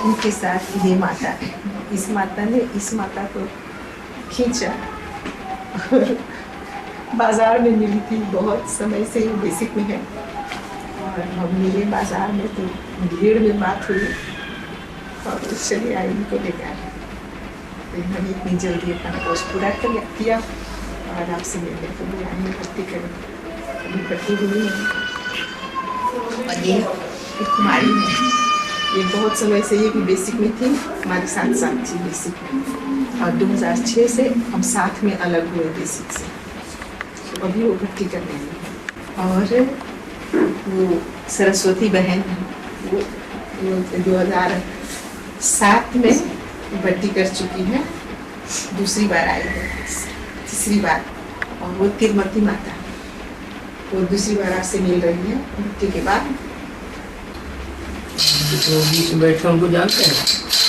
उनके साथ ये माता है। इस माता ने इस माता को खींचा और बाजार में मिली थी, बहुत समय से बेसिक में है। और हम मिले बाजार में तो भीड़ में बात हुई और चले आई उनको लेकर। तो मैंने इतनी जल्दी अपना कोर्स पूरा कर किया और आपसे मिलने को भी आई भर्ती करें। अभी भर्ती हुई है और ये कुमारी है। ये बहुत समय से ये भी बेसिक में थी, हमारे साथ साथ थी बेसिक में। और 2006 से हम साथ में अलग हुए बेसिक से। तो अभी वो भर्ती कर रही है। और वो सरस्वती बहन वो 2007 में भर्ती कर चुकी है, दूसरी बार आई है, तीसरी बार। और वो तिरुमती माता, वो दूसरी बार आपसे मिल रही है भर्ती के बाद। जो बीच में बैठे उनको जानते हैं?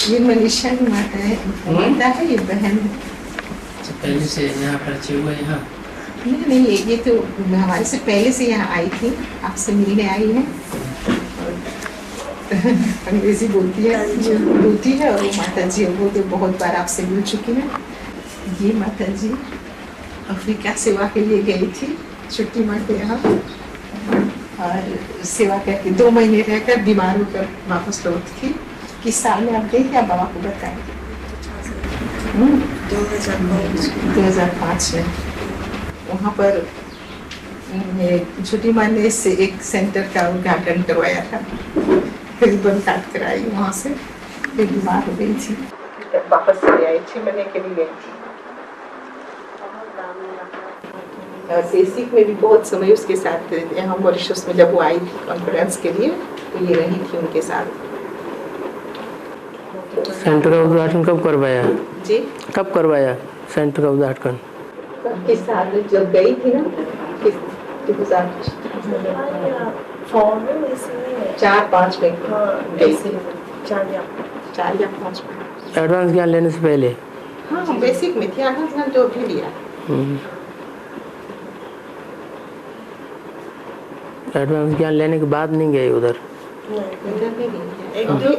ये मनीषा की माता है, माता है, ये बहन है। तो पहले से यहाँ परिचय हुआ यहाँ? नहीं, ये तो हमारे से पहले से यहाँ आई थी, आपसे मिलने आई है। अंग्रेजी बोलती है और माता जी वो तो बहुत बार आपसे मिल चुकी है। ये माता जी अफ्रीका सेवा के लिए गई थी छुट्टी मार के यहाँ, और सेवा करके 2 महीने रहकर बीमार होकर वापस लौट थी। किस साल में आप गई थी, आप बाबा को बताएं? 2005 में। वहाँ पर छुट्टी मारने से एक सेंटर का उद्घाटन करवाया था, फिर बन काट कर आई वहाँ से, फिर बीमार हो गई थी, वापस चली आई 6 महीने के लिए गई थी। और बेसिक में भी बहुत समय उसके साथ यहाँ मॉरिशस में जब वो आई थी कॉन्फ्रेंस के लिए, तो ये रही थी उनके साथ। सेंटर का उद्घाटन कब करवाया जी? कब करवाया सेंटर का उद्घाटन? किस साल जब गई थी ना, 4-5 में, 4 या 5 में। एडवांस ज्ञान लेने से पहले? हाँ, बेसिक में थी, आधा ज्ञान जो भी लिया। एडवांस ज्ञान लेने के बाद नहीं गए उधर?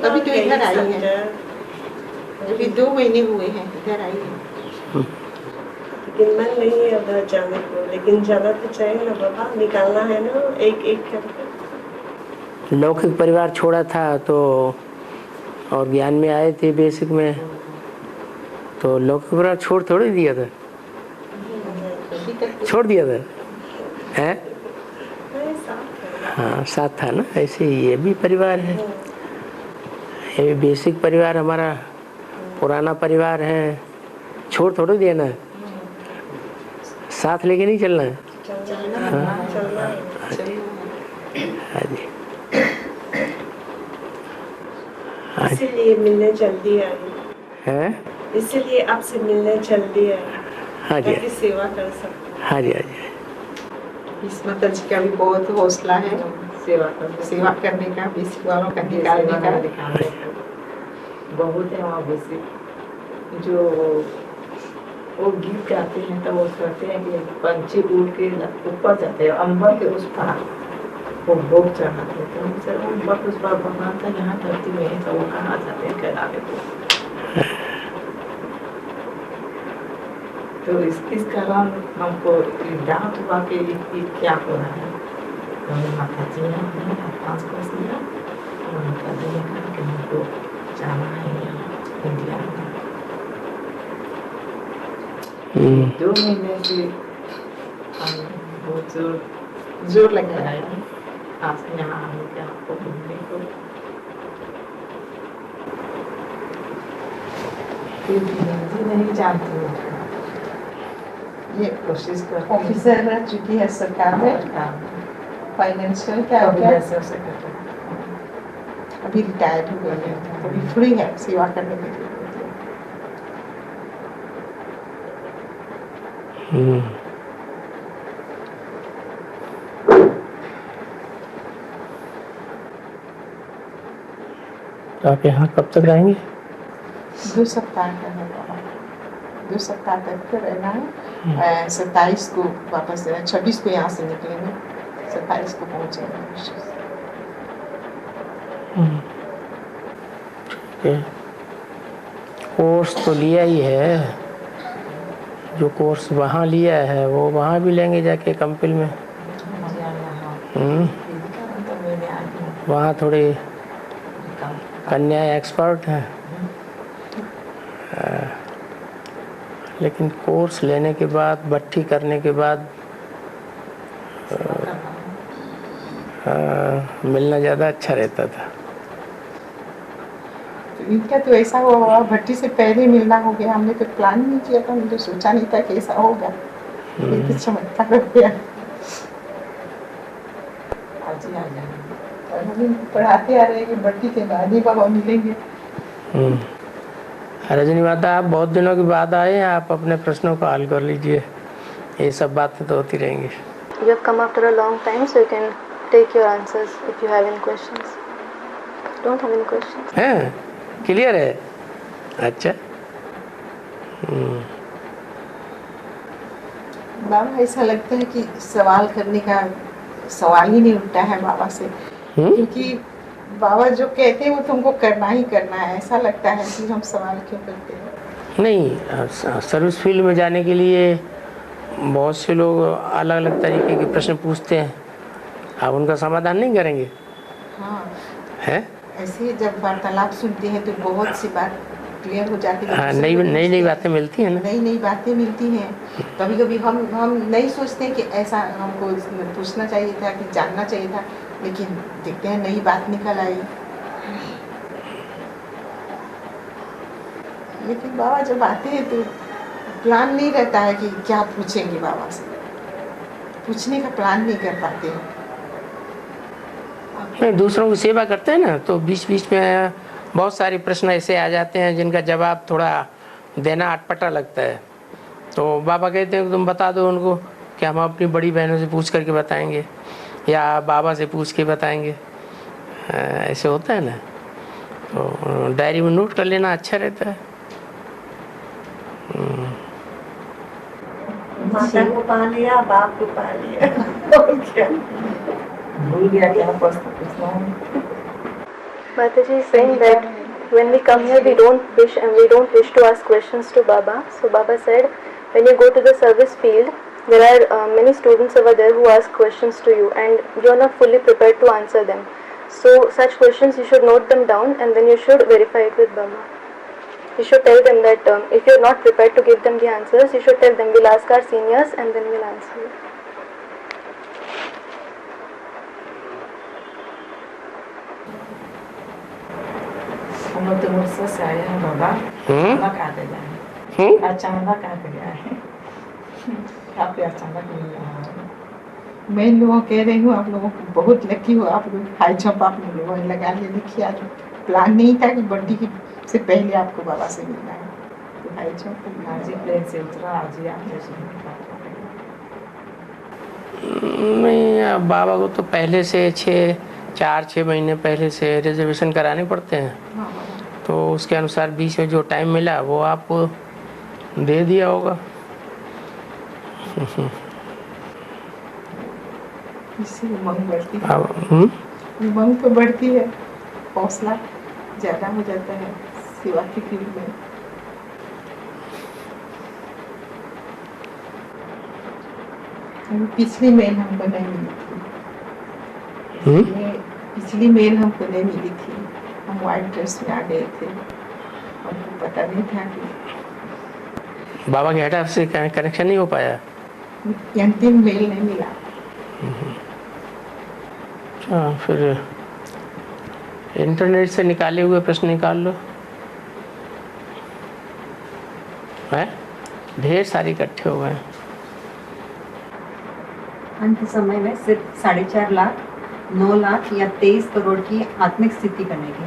अभी तो इधर आई है, अभी 2 महीने हुए हैं इधर आई है। लेकिन मन नहीं है उधर जाने को, लेकिन जाना तो चाहिए ना बाबा, निकालना है ना एक एक करके। लौकिक परिवार छोड़ा था तो और ज्ञान में आए थे बेसिक में, तो लौकिक परिवार छोड़ थोड़ी दिया था, छोड़ दिया था है? हाँ, साथ था ना। ऐसे ही ये भी परिवार है, ये भी बेसिक परिवार हमारा पुराना परिवार है, छोड़ थोड़ी देना है, साथ लेके नहीं चलना है। हाँ जी, इसीलिए मिलने जल्दी आई है, इसीलिए आपसे मिलने जल्दी आई। हाँ जी, सेवा कर सकते। हाँ जी, हाँ जी। इस माता जी का भी बहुत हौसला है सेवा करने का, बेसिक वालों का निकालने का बहुत है। वहाँ बेसिक जो वो गीत गाते हैं तो वो कहते हैं कि पंछी उड़ के ऊपर जाते हैं, अंबर के उस पार वो भोग चढ़ाते हैं। तो उनसे अंबर उस पार भगवान था, यहाँ धरती में है तो वो कहाँ जाते हैं कहलावे को। तो इस कारण हमको डांट हुआ कि ये क्या हो रहा है। तो माता जी ने हमें एडवांस कोर्स दिया और माता जी ने कहा कि हमको जाना है यहाँ इंडिया में। 2 महीने से हम बहुत जोर लग रहा है आज यहाँ आने का, आपको घूमने को। हिंदी नहीं जानती हूँ, ये कोशिश कर। ऑफिसर रह चुकी है सरकार में, फाइनेंशियल क्या हो गया, अभी रिटायर्ड हो गई है, अभी फ्री है सेवा करने के लिए। तो आप यहाँ कब तक रहेंगे? 2 सप्ताह का है बाबा, 2 सप्ताह तक रहना है। 27 को वापस देना, 26 को यहाँ से निकलेंगे, 27 को पहुँचेंगे। ओके, कोर्स तो लिया ही है, जो कोर्स वहाँ लिया है वो वहाँ भी लेंगे जाके कंपिल में। वहाँ थोड़ी कन्या एक्सपर्ट है, लेकिन कोर्स लेने के बाद, भट्टी करने के बाद मिलना ज़्यादा अच्छा रहता था। तो इनका तो ऐसा हुआ, भट्टी से पहले मिलना हो गया। हमने तो प्लान नहीं किया था, हमने सोचा नहीं था कि ऐसा होगा। ये तो चमत्कार हो गया। आज ही आ जाएंगे और हम पढ़ाते आ रहे हैं कि भट्टी के बाद ही बाबा मिलेंगे। रजनी माता, आप बहुत दिनों के बाद आए हैं, आप अपने प्रश्नों को हल कर लीजिए, ये सब बातें तो होती रहेंगी। You have come after a long time, so you can take your answers if you have any questions. Don't have any questions. हैं, क्लियर है? अच्छा। बाबा ऐसा लगता है कि सवाल करने का सवाल ही नहीं उठता है बाबा से, क्योंकि बाबा जो कहते हैं वो तुमको करना ही करना है। ऐसा लगता है कि हम सवाल क्यों करते हैं। नहीं, सर्विस फील्ड में जाने के लिए बहुत से लोग अलग अलग तरीके के प्रश्न पूछते हैं, आप उनका समाधान नहीं करेंगे? हाँ, है ऐसे ही जब वार्तालाप सुनते हैं तो बहुत सी बात क्लियर हो जाती है। हाँ, नई बातें मिलती हैं ना, नई बातें मिलती हैं। कभी कभी हम नहीं सोचते कि ऐसा हमको पूछना चाहिए था कि जानना चाहिए था, लेकिन देखते हैं नई बात निकल आई। लेकिन बाबा जब आते हैं तो प्लान नहीं रहता है कि क्या पूछेंगे बाबा से, पूछने का प्लान नहीं कर पाते हैं। नहीं, दूसरों की सेवा करते हैं ना, तो बीच बीच में बहुत सारे प्रश्न ऐसे आ जाते हैं जिनका जवाब थोड़ा देना अटपटा लगता है, तो बाबा कहते हैं कि तुम बता दो उनको, कि हम अपनी बड़ी बहनों से पूछ करके बताएंगे या बाबा से पूछ के बताएंगे। ऐसे होता है ना, तो डायरी में नोट कर लेना अच्छा रहता है। माता को पा लिया, बाप को पा लिया, और क्या भूल गया क्या प्रश्न पूछना है। Mataji is saying that when we come here, we don't wish to ask questions to Baba. So Baba said, when you go to the service field, there are many students over there who ask questions to you, and you are not fully prepared to answer them. So such questions you should note them down, and then you should verify it with Baba. You should tell them that if you are not prepared to give them the answers, you should tell them we'll ask our seniors and then we'll answer you. हम लोग तो मुझसे से आए हैं बाबा, अचानक आते जाए, अचानक आते गया है, काफी अचानक मिल रहा है। मैं इन लोगों कह रही हूँ, आप लोगों को बहुत लकी हो, आप लोग हाई जंप आप लोगों ने लगा लिया। देखिए आज प्लान नहीं था कि बर्थडे की से पहले आपको बाबा से मिलना है, तो हाई जंप आज ही प्लेन से उतरा, आज ही आते नहीं, बाबा को तो पहले से 4-6 महीने पहले से रिजर्वेशन कराने पड़ते हैं, तो उसके अनुसार बीच में जो टाइम मिला वो आपको दे दिया होगा। इससे उमंग बढ़ती है, उमंग तो बढ़ती है, हौसला ज़्यादा हो जाता है सेवा की फील्ड में। पिछली मेल हमको नहीं मिली थी, पिछली मेल हमको नहीं मिली थी, हम व्हाइट ड्रेस में आ गए थे, हमको पता नहीं था कि बाबा के हेड ऑफिस से कनेक्शन नहीं हो पाया, अंतिम मेल नहीं मिला। फिर इंटरनेट से निकाले हुए प्रश्न निकाल लो, है ढेर सारी इकट्ठे हो गए। अंत समय में सिर्फ 4.5 लाख, 9 लाख या 23 करोड़ की आत्मिक स्थिति बनेगी।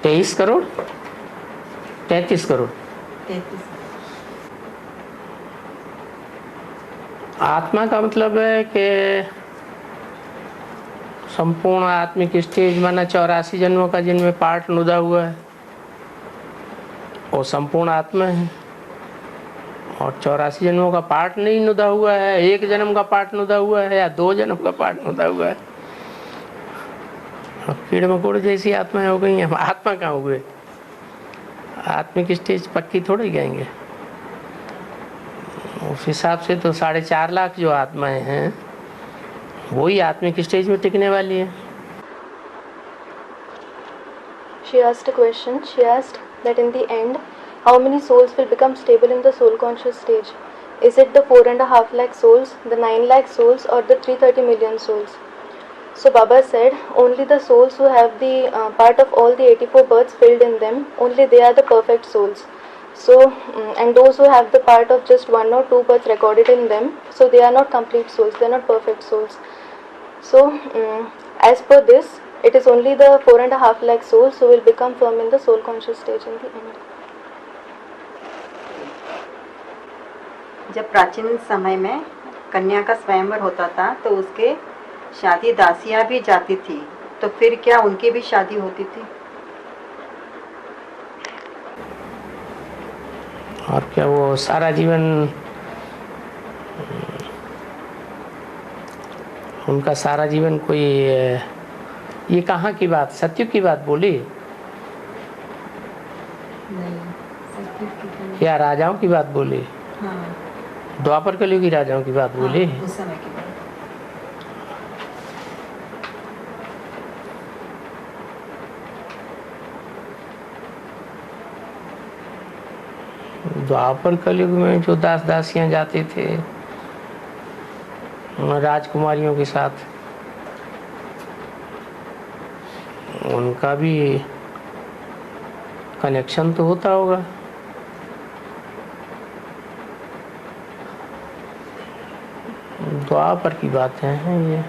23 करोड़ 33 करोड़ 33। आत्मा का मतलब है कि संपूर्ण आत्मिक स्टेज माना 84 जन्मों का जिनमें पार्ट नुदा हुआ है, वो संपूर्ण आत्मा है। और 84 जन्मों का पार्ट नहीं नुदा हुआ है, 1 जन्म का पार्ट नुदा हुआ है या 2 जन्म का पार्ट नुदा हुआ है, और कीड़े मकोड़े जैसी आत्माएं हो गई, हम आत्मा कहाँ हुए? आत्मिक स्टेज पक्की थोड़ी गएंगे। उस हिसाब से तो 4.5 लाख जो आत्माएं हैं वही आत्मिक स्टेज में टिकने वाली है। She asked a question. She asked that in the end, how many souls will become stable in the soul conscious stage? Is it the 4.5 lakh souls, the 9 lakh souls, or the 330 million souls? So Baba said, only the souls who have the part of all the 84 births filled in them, only they are the perfect souls. So, and those who have the part of just 1 or 2 births recorded in them, so they are not complete souls, they are not perfect souls. So, as per this, it is only the 4.5 lakh souls who will become firm in the soul conscious stage in the end. जब प्राचीन समय में कन्या का स्वयंवर होता था तो उसके शादी दासियां भी जाती थी, तो फिर क्या उनकी भी शादी होती थी? और क्या वो सारा जीवन उनका सारा जीवन कोई ये कहाँ की बात, सत्युग की बात बोली या राजाओं की बात बोली? हाँ। द्वापर कलयुग की राजाओं की बात बोली। हाँ, उस समय की बात। द्वापर कलयुग में जो दास दासियां जाते थे राजकुमारियों के साथ, उनका भी कनेक्शन तो होता होगा। द्वापर की बातें हैं ये।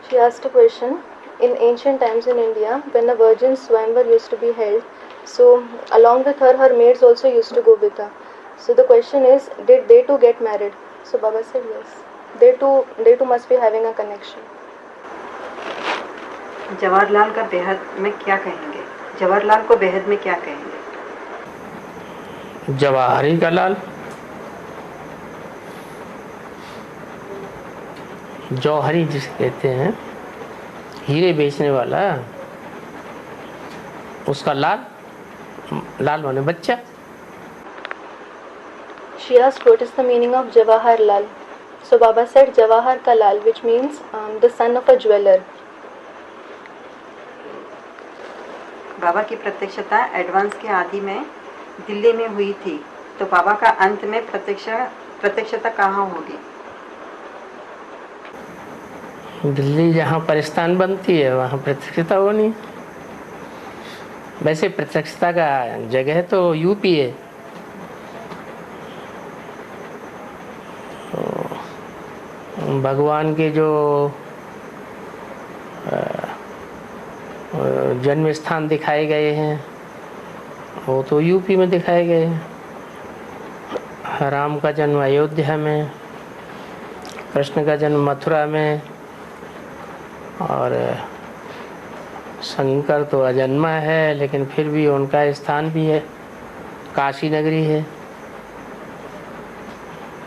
She asked a question. In ancient times in India, when a virgin Swayamvar used to be held, so along with her, her maids also used to go with her. So the question is, did they too get married? So Baba said yes. They too must be having a connection. Jawaharlal का बेहद में क्या कहेंगे? जवाहरलाल को बेहद में क्या कहेंगे? जवाहरी का लाल, जौहरी जिसे कहते हैं, हीरे बेचने वाला, उसका लाल, लाल माने बच्चा। She asked what is the meaning of Jawaharlal. So Baba said Jawahar ka Lal, which means the son of a jeweler. बाबा की प्रत्यक्षता एडवांस के आदि में दिल्ली में हुई थी, तो बाबा का अंत में प्रत्यक्षता कहाँ होगी? दिल्ली जहाँ परिस्थान बनती है वहाँ प्रत्यक्षता होनी। वैसे प्रत्यक्षता का जगह तो यूपी है। तो भगवान के जो जन्म स्थान दिखाए गए हैं वो तो यूपी में दिखाए गए हैं। राम का जन्म अयोध्या में, कृष्ण का जन्म मथुरा में, और शंकर तो अजन्मा है लेकिन फिर भी उनका स्थान भी है, काशी नगरी है,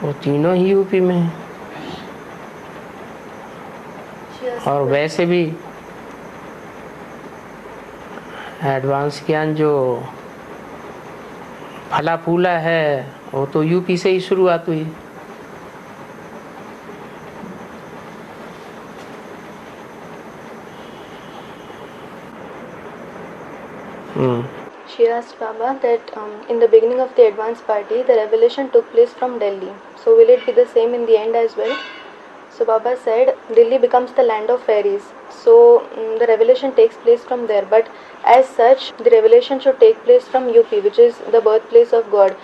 वो तीनों ही यूपी में है। और वैसे भी एडवांस ज्ञान जो फला फूला है वो तो यूपी से ही शुरुआत हुई। She asked Baba that in the beginning of the advance party, the revelation took place from Delhi. So will it be the same in the end as well? So Baba said Delhi becomes the land of fairies. So the revelation takes place from there. But as such, the revelation should take place from UP, which is the birthplace of God.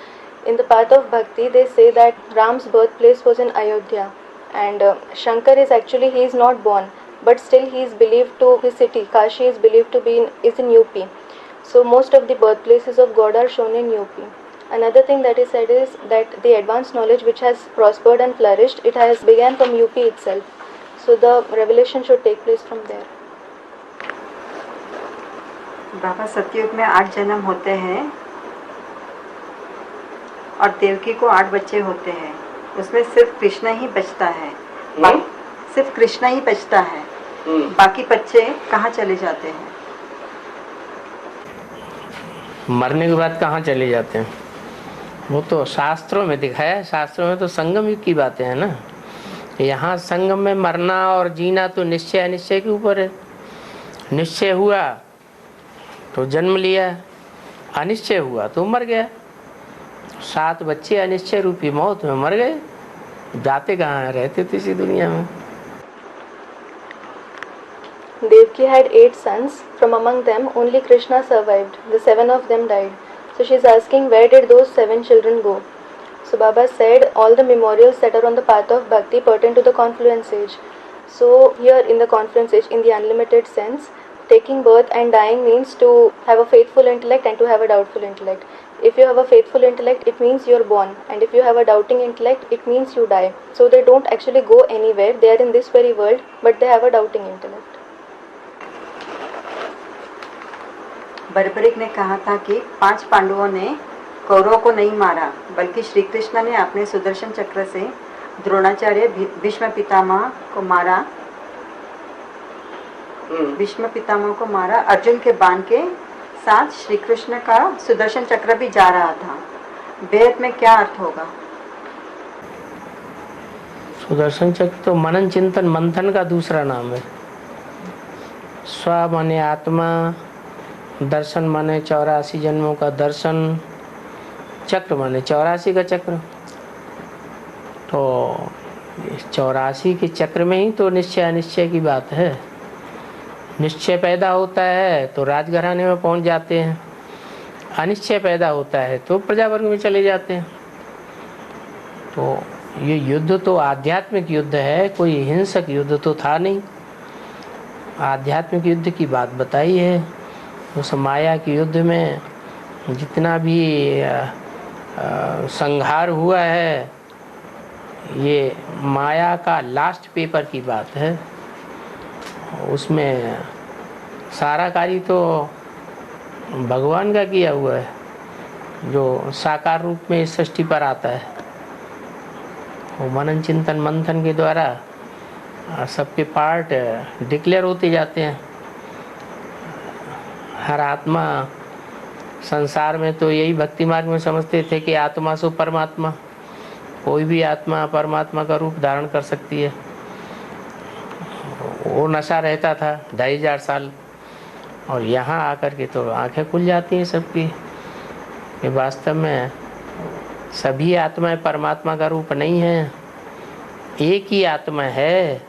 In the path of Bhakti, they say that Ram's birthplace was in Ayodhya. And Shankar is actually, he is not born. But still he is believed to, his city, Kashi is believed to be is in UP. So most of the birthplaces of God are shown in UP. Another thing that is said is that the advanced knowledge which has prospered and flourished, it has began from UP itself. So the revelation should take place from there. बाबा सतयुग में 8 जन्म होते हैं और देवकी को 8 बच्चे होते हैं, उसमें सिर्फ कृष्ण ही बचता है। सिर्फ कृष्णा ही बचता है, बाकी बच्चे कहाँ चले जाते हैं? मरने के बाद कहाँ चले जाते हैं? वो तो शास्त्रों में दिखाया है। शास्त्रों में तो संगम युग की बातें हैं ना। यहाँ संगम में मरना और जीना तो निश्चय अनिश्चय के ऊपर है। निश्चय हुआ तो जन्म लिया, अनिश्चय हुआ तो मर गया। 7 बच्चे अनिश्चय रूपी मौत में मर गए, जाते कहाँ, रहते थे इसी दुनिया में। Devaki had 8 sons. From among them, only Krishna survived. The 7 of them died. So she is asking, where did those 7 children go? So Baba said, all the memorials that are on the path of bhakti pertain to the confluence age. So here in the confluence age, in the unlimited sense, taking birth and dying means to have a faithful intellect and to have a doubtful intellect. If you have a faithful intellect, it means you are born, and if you have a doubting intellect, it means you die. So they don't actually go anywhere. They are in this very world, but they have a doubting intellect. Barbarik ने कहा था कि 5 पांडवों ने कौरवों को नहीं मारा, बल्कि श्री कृष्ण ने अपने सुदर्शन चक्र से द्रोणाचार्य भीष्म पितामह को मारा। भीष्म पितामह को मारा। अर्जुन के बाण के साथ श्री कृष्ण का सुदर्शन चक्र भी जा रहा था। वेद में क्या अर्थ होगा? सुदर्शन चक्र तो मनन चिंतन मंथन का दूसरा नाम है। स्व माने आत्मा, दर्शन माने 84 जन्मों का दर्शन, चक्र माने 84 का चक्र। तो 84 के चक्र में ही तो निश्चय अनिश्चय की बात है। निश्चय पैदा होता है तो राजघराने में पहुंच जाते हैं, अनिश्चय पैदा होता है तो प्रजावर्ग में चले जाते हैं। तो ये युद्ध तो आध्यात्मिक युद्ध है, कोई हिंसक युद्ध तो था नहीं। आध्यात्मिक युद्ध की बात बताई है। उस माया के युद्ध में जितना भी संहार हुआ है, ये माया का लास्ट पेपर की बात है। उसमें सारा कार्य तो भगवान का किया हुआ है, जो साकार रूप में इस सृष्टि पर आता है। वो मनन चिंतन मंथन के द्वारा सबके पार्ट डिक्लेयर होते जाते हैं। हर आत्मा संसार में तो यही भक्ति मार्ग में समझते थे कि आत्मा सो परमात्मा, कोई भी आत्मा परमात्मा का रूप धारण कर सकती है। वो नशा रहता था 2500 साल, और यहाँ आकर के तो आंखें खुल जाती हैं सबकी कि वास्तव में सभी आत्माएं परमात्मा का रूप नहीं है। एक ही आत्मा है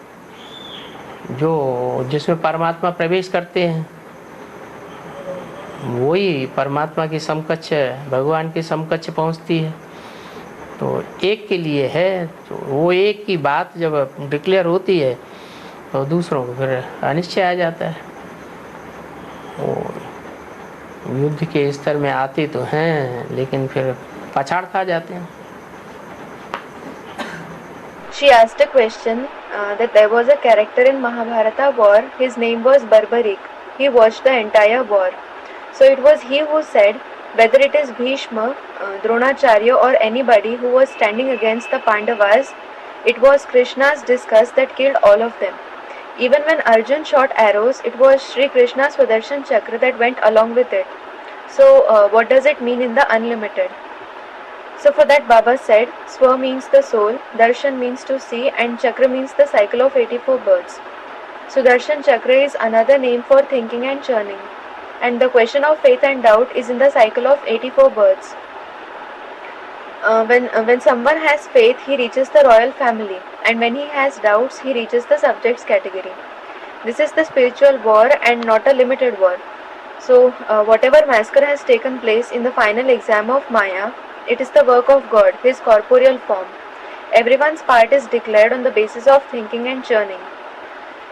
जो जिसमें परमात्मा प्रवेश करते हैं, वही परमात्मा के समकक्ष, भगवान के समकक्ष पहुंचती है। तो एक के लिए है, तो वो एक की बात जब डिक्लेयर होती है तो दूसरों को फिर अनिश्चय आ जाता है। वो युद्ध के स्तर में आते तो हैं, लेकिन फिर पछाड़ खा जाते हैं। She asked a question that there was a character in Mahabharata war. His name was Barbarik. He watched the entire war. So it was he who said, whether it is Bhishma, Dronacharya or anybody who was standing against the Pandavas, it was Krishna's disgust that killed all of them. Even when Arjun shot arrows, it was Sri Krishna's Sudarshan Chakra that went along with it. So what does it mean in the unlimited? So for that Baba said, Swa means the soul, Darshan means to see, and Chakra means the cycle of 84 births. Sudarshan Chakra is another name for thinking and churning. And the question of faith and doubt is in the cycle of 84 births. When someone has faith, he reaches the royal family, and when he has doubts, he reaches the subjects category. This is the spiritual war and not a limited war. So whatever massacre has taken place in the final exam of Maya, it is the work of God, his corporeal form. Everyone's part is declared on the basis of thinking and churning.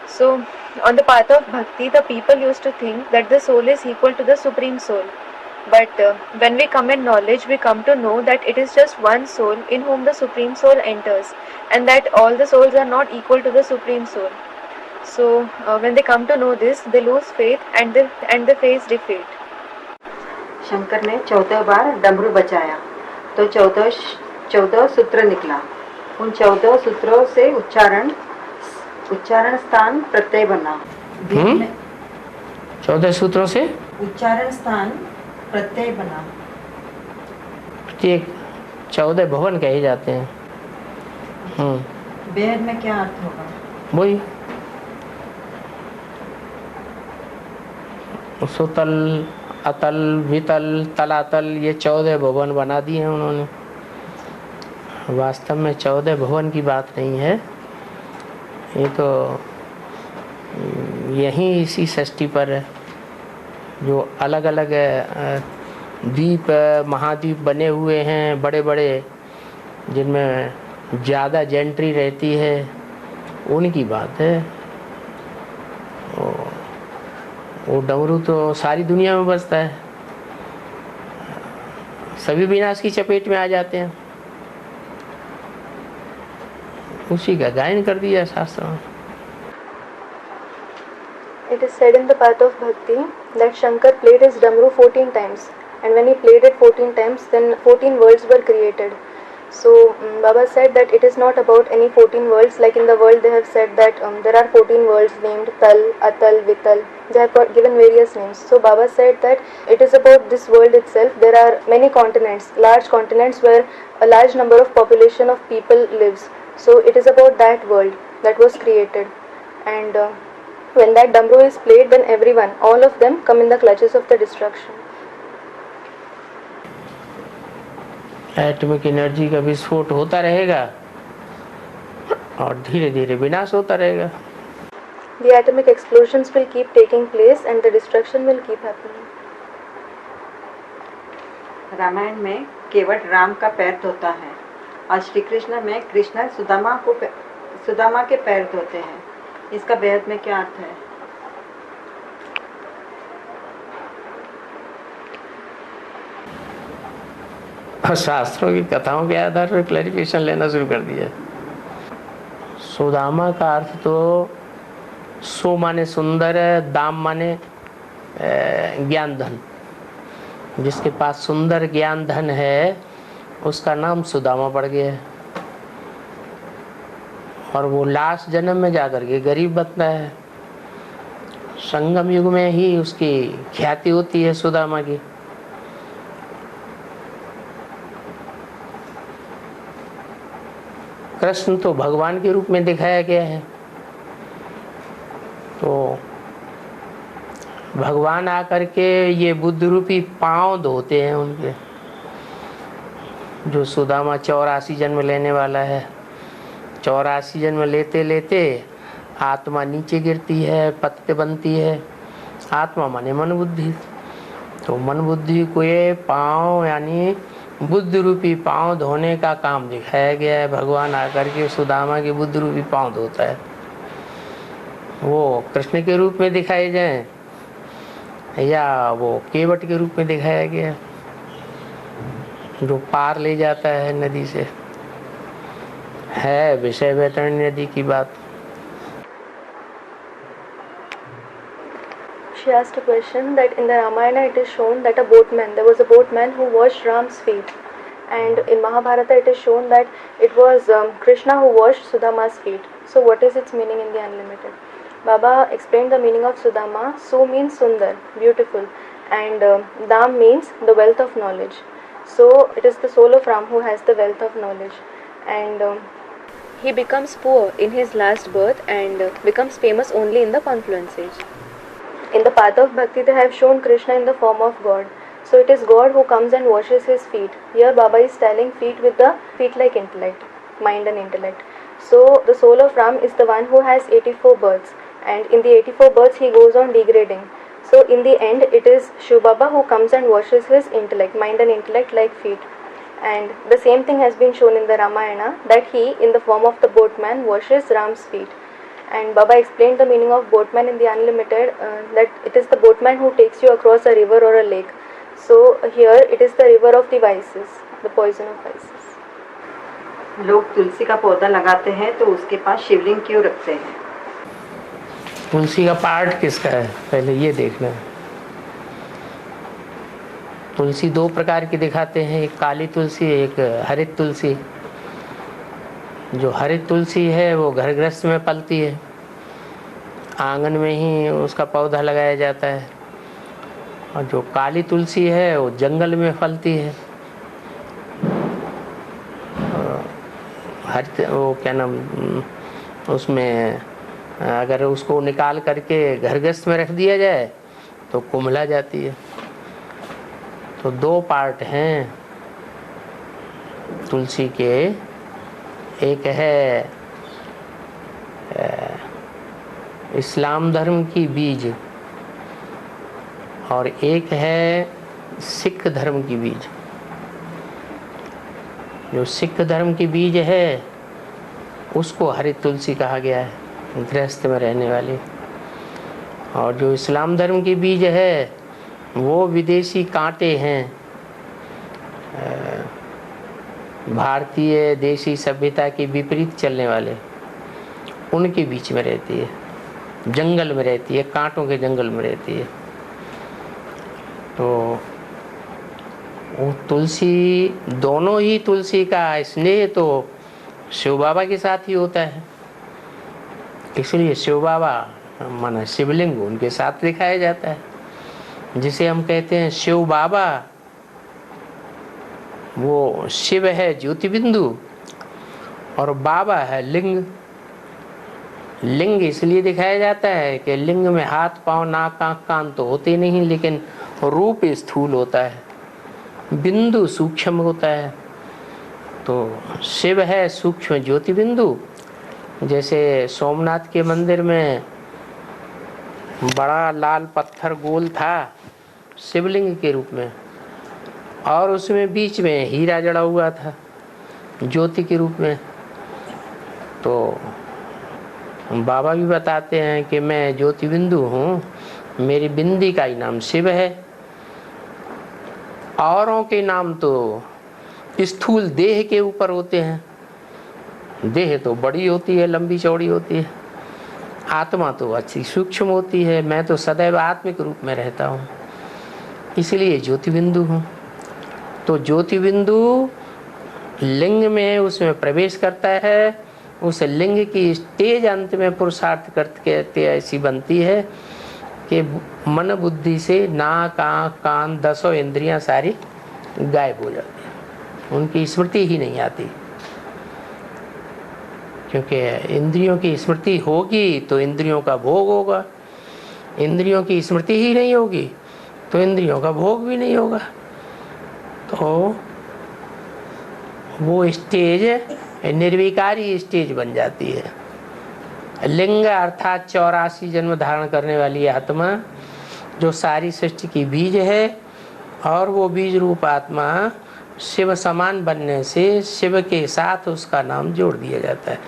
So on the path of bhakti, the people used to think that the soul is equal to the supreme soul. But when we come in knowledge, we come to know that it is just one soul in whom the supreme soul enters, and that all the souls are not equal to the supreme soul. So when they come to know this, they lose faith and they face defeat. Shankar ने 14 बार डमरू बजाया तो 14 सूत्र निकला। उन 14 सूत्रों से उच्चारण स्थान प्रत्यय बना। वेद में 14 सूत्रों से उच्चारण स्थान प्रत्यय बना। प्रत्येक 14 भवन कहे जाते हैं। वेद में क्या अर्थ होगा? वही सुतल, अतल, वितल, तलातल, ये 14 भवन बना दिए हैं उन्होंने। वास्तव में 14 भवन की बात नहीं है, ये तो यहीं इसी षष्ठी पर है, जो अलग अलग द्वीप महाद्वीप बने हुए हैं बड़े बड़े, जिनमें ज़्यादा जेंट्री रहती है, उनकी बात है। वो डमरू तो सारी दुनिया में बजता है, सभी विनाश की चपेट में आ जाते हैं। उसी का गायन कर दिया शास्त्र में। It is said in the path of bhakti that Shankar played his damru 14 times, and when he played it 14 times, then 14 worlds were created. So Baba said that it is not about any 14 worlds, like in the world they have said that there are 14 worlds named Tal, Atal, Vital. They have got given various names. So Baba said that it is about this world itself. There are many continents, large continents where a large number of population of people lives. So it is about that world that was created, and when that damru is played, then everyone, all of them come in the clutches of the destruction. Atomic energy का विस्फोट होता रहेगा और धीरे धीरे विनाश होता रहेगा। The atomic explosions will keep taking place and the destruction will keep happening. Ramayan में केवट राम का पैर धोता है और श्री कृष्ण में कृष्ण सुदामा के पैर धोते हैं। इसका वेद में क्या अर्थ है? शास्त्रों की कथाओं के आधार पर क्लैरिफिकेशन लेना शुरू कर दिया। सुदामा का अर्थ तो सो माने सुंदर, दाम माने ज्ञान धन। जिसके पास सुंदर ज्ञान धन है उसका नाम सुदामा पड़ गया है, और वो लास्ट जन्म में जाकर के गरीब बनता है। संगम युग में ही उसकी ख्याति होती है सुदामा की। कृष्ण तो भगवान के रूप में दिखाया गया है, तो भगवान आकर के ये बुद्ध रूपी पांव धोते हैं उनके। जो सुदामा 84 जन्म लेने वाला है, 84 जन्म लेते लेते आत्मा नीचे गिरती है, पतित बनती है। आत्मा माने मन बुद्धि, तो मन बुद्धि को ये पांव यानी बुद्ध रूपी पांव धोने का काम दिखाया गया है। भगवान आकर के सुदामा के बुद्ध रूपी पांव धोता है। वो कृष्ण के रूप में दिखाए जाए या वो केवट के रूप में दिखाया गया, जो पार ले जाता है नदी से, है विषय वैतरणी नदी की बात। She asked a question that in the Ramayana it is shown that there was a boatman who washed Ram's feet, and in Mahabharata it is shown that it was Krishna who washed Sudama's feet. So what is its meaning in the Unlimited? Baba explained the meaning of Sudama. Su means Sundar, beautiful, and Dam means the wealth of knowledge. So it is the soul of Ram who has the wealth of knowledge, and he becomes poor in his last birth and becomes famous only in the confluence age. In the path of bhakti, they have shown Krishna in the form of God. So it is God who comes and washes his feet. Here Baba is styling feet with the feet-like intellect, mind and intellect. So the soul of Ram is the one who has 84 births, and in the 84 births he goes on degrading. So in the end, it is Shiv Baba who comes and washes his intellect, mind and intellect like feet. And the same thing has been shown in the Ramayana, that he, in the form of the boatman, washes Ram's feet. And Baba explained the meaning of boatman in the Unlimited, that it is the boatman who takes you across a river or a lake. So here it is the river of the vices, the poison of vices. लोग तुलसी का पौधा लगाते हैं तो उसके पास शिवलिंग क्यों रखते हैं? तुलसी का पार्ट किसका है पहले ये देखना है। तुलसी दो प्रकार की दिखाते हैं, एक काली तुलसी, एक हरित तुलसी। जो हरित तुलसी है वो घर गृहस्थ में पलती है, आंगन में ही उसका पौधा लगाया जाता है। और जो काली तुलसी है वो जंगल में फलती है। हर वो क्या नाम, उसमें अगर उसको निकाल करके घरगृहस्थ में रख दिया जाए तो कुम्हला जाती है। तो 2 पार्ट हैं तुलसी के। एक है इस्लाम धर्म की बीज और एक है सिख धर्म की बीज। जो सिख धर्म की बीज है उसको हरित तुलसी कहा गया है, गृहस्थ में रहने वाली। और जो इस्लाम धर्म की बीज है वो विदेशी कांटे हैं, भारतीय देशी सभ्यता के विपरीत चलने वाले, उनके बीच में रहती है, जंगल में रहती है, कांटों के जंगल में रहती है। तो वो तुलसी, दोनों ही तुलसी का स्नेह तो शिव बाबा के साथ ही होता है। इसलिए शिव बाबा माना शिवलिंग उनके साथ दिखाया जाता है। जिसे हम कहते हैं शिव बाबा, वो शिव है ज्योति बिंदु और बाबा है लिंग। लिंग इसलिए दिखाया जाता है कि लिंग में हाथ पांव नाक आंख कान तो होते नहीं, लेकिन रूप स्थूल होता है, बिंदु सूक्ष्म होता है। तो शिव है सूक्ष्म ज्योति बिंदु। जैसे सोमनाथ के मंदिर में बड़ा लाल पत्थर गोल था शिवलिंग के रूप में, और उसमें बीच में हीरा जड़ा हुआ था ज्योति के रूप में। तो बाबा भी बताते हैं कि मैं ज्योति बिंदु हूँ, मेरी बिंदी का ही नाम शिव है। औरों के नाम तो स्थूल देह के ऊपर होते हैं। देह तो बड़ी होती है, लंबी चौड़ी होती है। आत्मा तो अच्छी सूक्ष्म होती है। मैं तो सदैव आत्मिक रूप में रहता हूँ, इसलिए ज्योति बिंदु हूँ। तो ज्योति बिंदु लिंग में उसमें प्रवेश करता है। उस लिंग की स्टेज अंत में पुरुषार्थ करते ऐसी बनती है कि मन बुद्धि से नाक आँख कान 10 इंद्रियां सारी गायब हो जाती हैं, उनकी स्मृति ही नहीं आती। क्योंकि इंद्रियों की स्मृति होगी तो इंद्रियों का भोग होगा, इंद्रियों की स्मृति ही नहीं होगी तो इंद्रियों का भोग भी नहीं होगा। तो वो स्टेज निर्विकारी स्टेज बन जाती है। लिंग अर्थात 84 जन्म धारण करने वाली आत्मा जो सारी सृष्टि की बीज है, और वो बीज रूप आत्मा शिव समान बनने से शिव के साथ उसका नाम जोड़ दिया जाता है,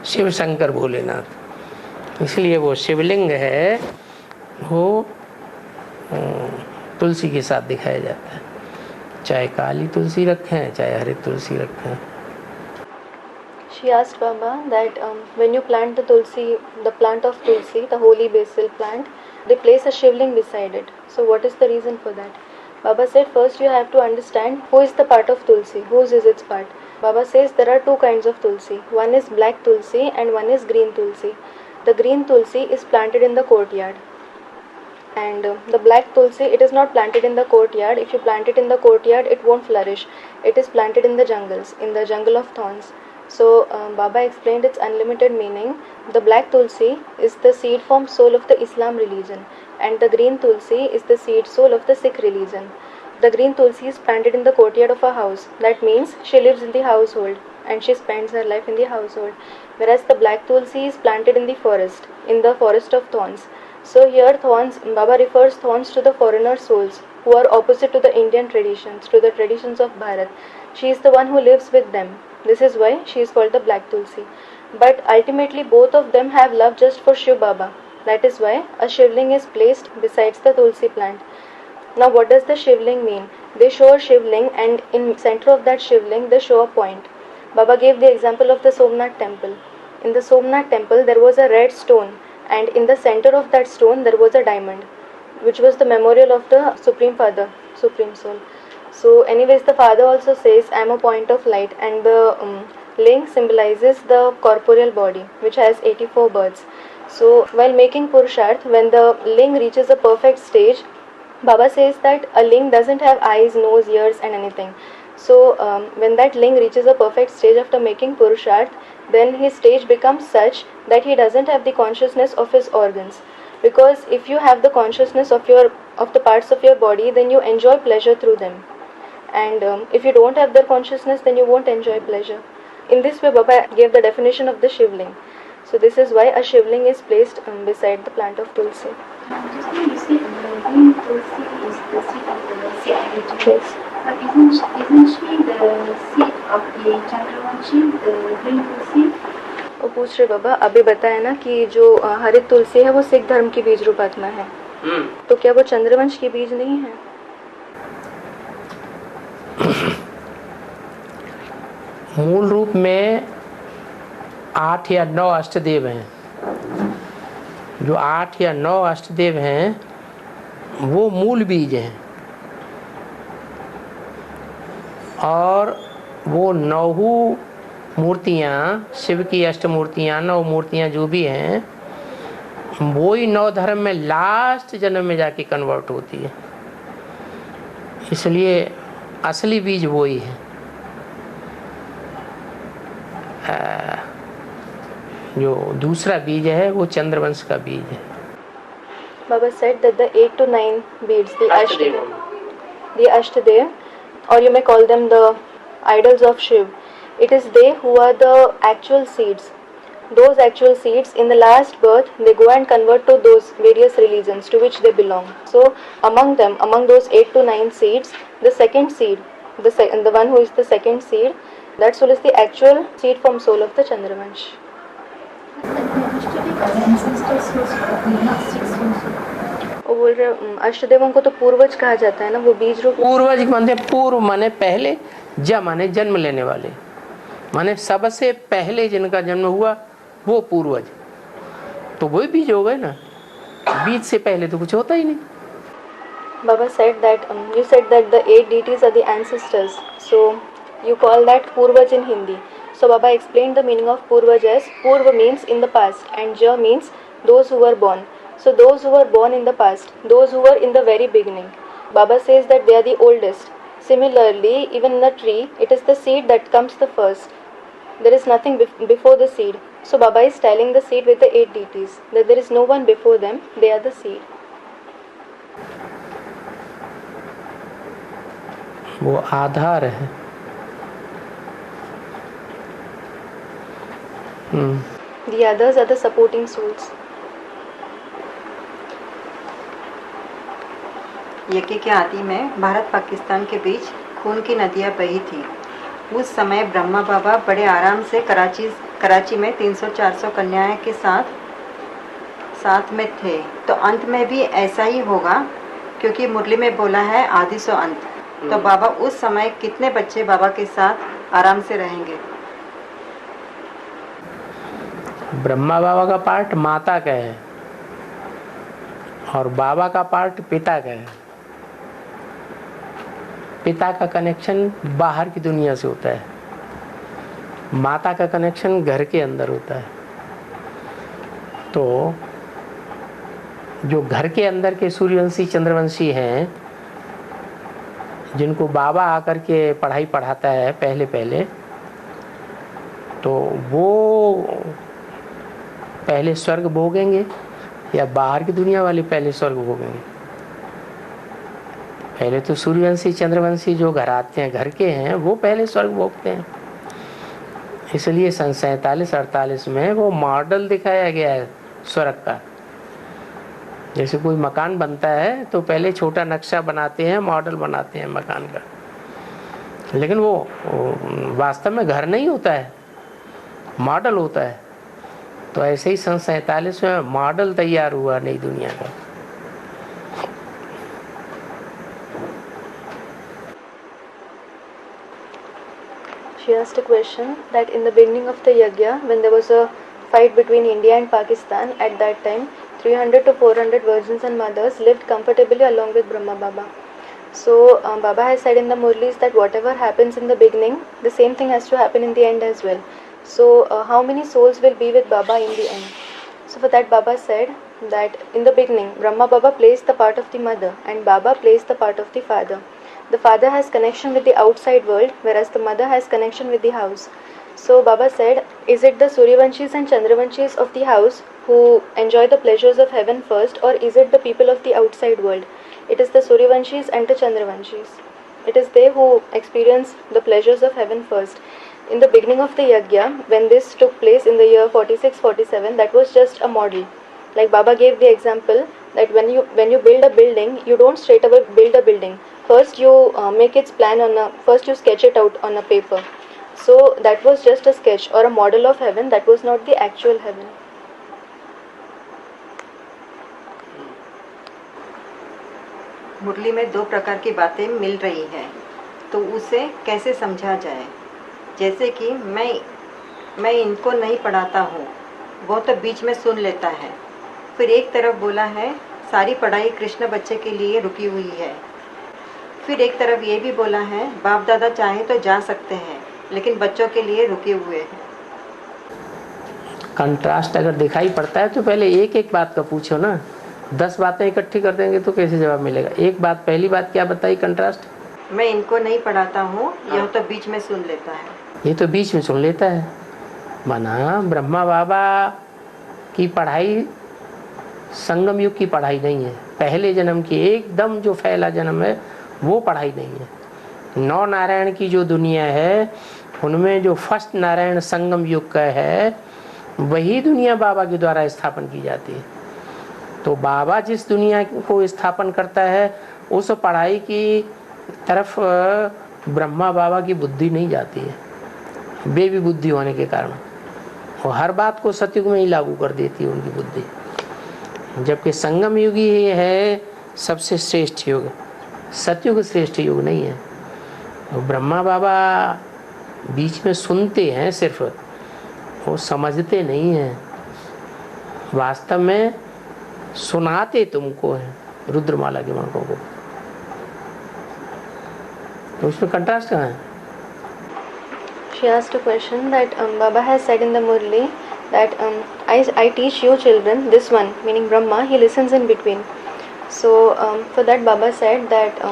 शिव शंकर भोलेनाथ। इसलिए वो शिवलिंग है, वो तुलसी के साथ दिखाया जाता है। चाहे काली तुलसी रखें चाहे हरी तुलसी रखें। She asked Baba that when you plant the tulsi, the plant of tulsi, the holy basil plant, they place a shivling beside it. So what is the reason for that? Baba said first you have to understand who is the part of tulsi, whose is its part. Baba says there are 2 kinds of tulsi. One is black tulsi and one is green tulsi. The green tulsi is planted in the courtyard. And the black tulsi, it is not planted in the courtyard. If you plant it in the courtyard, it won't flourish. It is planted in the jungles, in the jungle of thorns. So Baba explained its unlimited meaning. The black tulsi is the seed form soul of the Islam religion, and the green tulsi is the seed soul of the Sikh religion. The green tulsi is planted in the courtyard of a house. That means she lives in the household and she spends her life in the household. Whereas the black tulsi is planted in the forest of thorns. So here thorns, Baba refers thorns to the foreigner souls who are opposite to the Indian traditions, to the traditions of Bharat. She is the one who lives with them. This is why she is called the black tulsi. But ultimately both of them have love just for Shiv Baba. That is why a shivling is placed besides the tulsi plant. Now what does the shivling mean? They show a shivling, and in center of that shivling they show a point. Baba gave the example of the Somnath temple. In the Somnath temple there was a red stone, and in the center of that stone there was a diamond, which was the memorial of the Supreme Father, Supreme Soul. So anyways, the Father also says, I am a point of light, and the link symbolizes the corporeal body, which has 84 births. So while making Purusharth, when the ling reaches a perfect stage, Baba says that a ling doesn't have eyes, nose, ears and anything. So when that ling reaches a perfect stage after making Purusharth, then his stage becomes such that he doesn't have the consciousness of his organs. Because if you have the consciousness of the parts of your body, then you enjoy pleasure through them. And if you don't have their consciousness, then you won't enjoy pleasure. In this way, Baba gave the definition of the Shivling. So this is why a Shivling is placed beside the plant of Tulsi. Just now you said the green Tulsi is the seat of the Sikh. Yes. But isn't she the seat of the Chandravanshi, the green Tulsi? वो पूछ रहे बाबा, अभी बताया ना कि जो हरित तुलसी है वो सिख धर्म की बीज रूप आत्मा है, तो क्या वो चंद्रवंश की बीज नहीं है? मूल रूप में 8 या 9 अष्टदेव हैं। जो 8 या 9 अष्टदेव हैं वो मूल बीज हैं, और वो 9 मूर्तियाँ, शिव की अष्टमूर्तियाँ, 9 मूर्तियाँ जो भी हैं, वो ही 9 धर्म में लास्ट जन्म में जाके कन्वर्ट होती है। इसलिए असली बीज वो ही है। जो दूसरा बीज है वो चंद्रवंश का बीज है। Baba said that the 8 to 9 beads, the Ashtadev, or you may call them the idols of Shiv, it is they who are the actual seeds. Those actual seeds, in the last birth, they go and convert to those various religions to which they belong. So, among them, among those 8 to 9 seeds, the second seed, the one who is the second seed, that soul is the actual seed from soul of the Chandravansh. वो बोल रहे अष्टदेवों को तो पूर्वज कहा जाता है ना, वो बीज रूप। पूर्वज माने पूर्व माने पहले, ज माने जन्म लेने वाले, माने सबसे पहले जिनका जन्म हुआ वो पूर्वज, तो वही बीज हो गए ना। बीज से पहले तो कुछ होता ही नहीं। Baba said that you said that the 8 deities are the ancestors, so you call that Purvaj in Hindi. So Baba explained the meaning of Purvaj as Purva means in the past and Ja means those who were born. So those who were born in the past, those who were in the very beginning. Baba says that they are the oldest. Similarly, even in a tree, it is the seed that comes the first. There is nothing before the seed. So Baba is styling the seed with the 8 deities, that there is no one before them, they are the seed. वो आधार है। The others are the supporting souls. यज्ञ के आदि में भारत पाकिस्तान के बीच खून की नदियां बही थी। उस समय ब्रह्मा बाबा बड़े आराम से कराची में 300-400 कन्याएं के साथ में थे। तो अंत में भी ऐसा ही होगा, क्योंकि मुरली में बोला है आदि सो अंत। तो बाबा उस समय कितने बच्चे बाबा के साथ आराम से रहेंगे? ब्रह्मा बाबा का पार्ट माता का है और बाबा का पार्ट पिता का है। पिता का कनेक्शन बाहर की दुनिया से होता है, माता का कनेक्शन घर के अंदर होता है। तो जो घर के अंदर के सूर्यवंशी चंद्रवंशी हैं, जिनको बाबा आकर के पढ़ाई पढ़ाता है पहले, तो वो पहले स्वर्ग भोगेंगे या बाहर की दुनिया वाले पहले स्वर्ग भोगेंगे? पहले तो सूर्यवंशी चंद्रवंशी जो घर आते हैं, घर के हैं, वो पहले स्वर्ग भोगते हैं। इसलिए सन 47-48 में वो मॉडल दिखाया गया है स्वर्ग का। जैसे कोई मकान बनता है तो पहले छोटा नक्शा बनाते हैं, मॉडल बनाते हैं मकान का, लेकिन वो वास्तव में घर नहीं होता है, मॉडल होता है। तो ऐसे ही सन 47 में मॉडल तैयार हुआ नई दुनिया का। She asked a question that in the beginning of the yajna, when there was a fight between India and Pakistan, at that time 300 to 400 virgins and mothers lived comfortably along with Brahma Baba. So Baba has said in the Murlis that whatever happens in the beginning, the same thing has to happen in the end as well. So how many souls will be with Baba in the end? So for that Baba said that in the beginning Brahma Baba plays the part of the mother and Baba plays the part of the father. The father has connection with the outside world whereas the mother has connection with the house. So Baba said, is it the Suryavanshis and Chandravanshis of the house who enjoy the pleasures of heaven first, or is it the people of the outside world? It is the Suryavanshis and the Chandravanshis. It is they who experience the pleasures of heaven first. In the beginning of the yajna, when this took place in the year 46-47, that was just a model. Like Baba gave the example that when you build a building, you don't straight away build a building. First you make its plan first you sketch it out on a paper. So that was just a sketch or a model of heaven. That was not the actual heaven. मुरली में दो प्रकार की बातें मिल रही हैं, तो उसे कैसे समझा जाए? जैसे कि मैं इनको नहीं पढ़ाता हूँ, वो तो बीच में सुन लेता है। फिर एक तरफ बोला है सारी पढ़ाई कृष्ण बच्चे के लिए रुकी हुई है। फिर एक तरफ ये भी बोला है बाप दादा चाहे तो जा सकते हैं, लेकिन बच्चों के लिए रुके हुए हैं। कंट्रास्ट अगर दिखाई पड़ता है तो पहले एक एक बात का पूछो ना। 10 बातें इकट्ठी कर देंगे तो कैसे जवाब मिलेगा? एक बात, पहली बात क्या बताई कंट्रास्ट? मैं इनको नहीं पढ़ाता हूँ, यह तो बीच में सुन लेता है। ये तो बीच में सुन लेता है। माना ब्रह्मा बाबा की पढ़ाई संगम युग की पढ़ाई नहीं है, पहले जन्म की एकदम जो फैला जन्म है वो पढ़ाई नहीं है। 9 नारायण की जो दुनिया है उनमें जो फर्स्ट नारायण संगम युग का है वही दुनिया बाबा के द्वारा स्थापन की जाती है। तो बाबा जिस दुनिया को स्थापन करता है उस पढ़ाई की तरफ ब्रह्मा बाबा की बुद्धि नहीं जाती है, बेबी बुद्धि होने के कारण वो हर बात को सतयुग में ही लागू कर देती है उनकी बुद्धि। जबकि संगम युग ही है सबसे श्रेष्ठ युग, सतयुग श्रेष्ठ युग नहीं है। तो ब्रह्मा बाबा बीच में सुनते हैं, सिर्फ वो समझते नहीं हैं। वास्तव में सुनाते तुमको है रुद्रमाला के मंत्रों को। तो उसमें कंट्रास्ट कहाँ है? She asked a question that Baba has said in the Murli that I teach you children, this one meaning Brahma, he listens in between. So for that Baba said that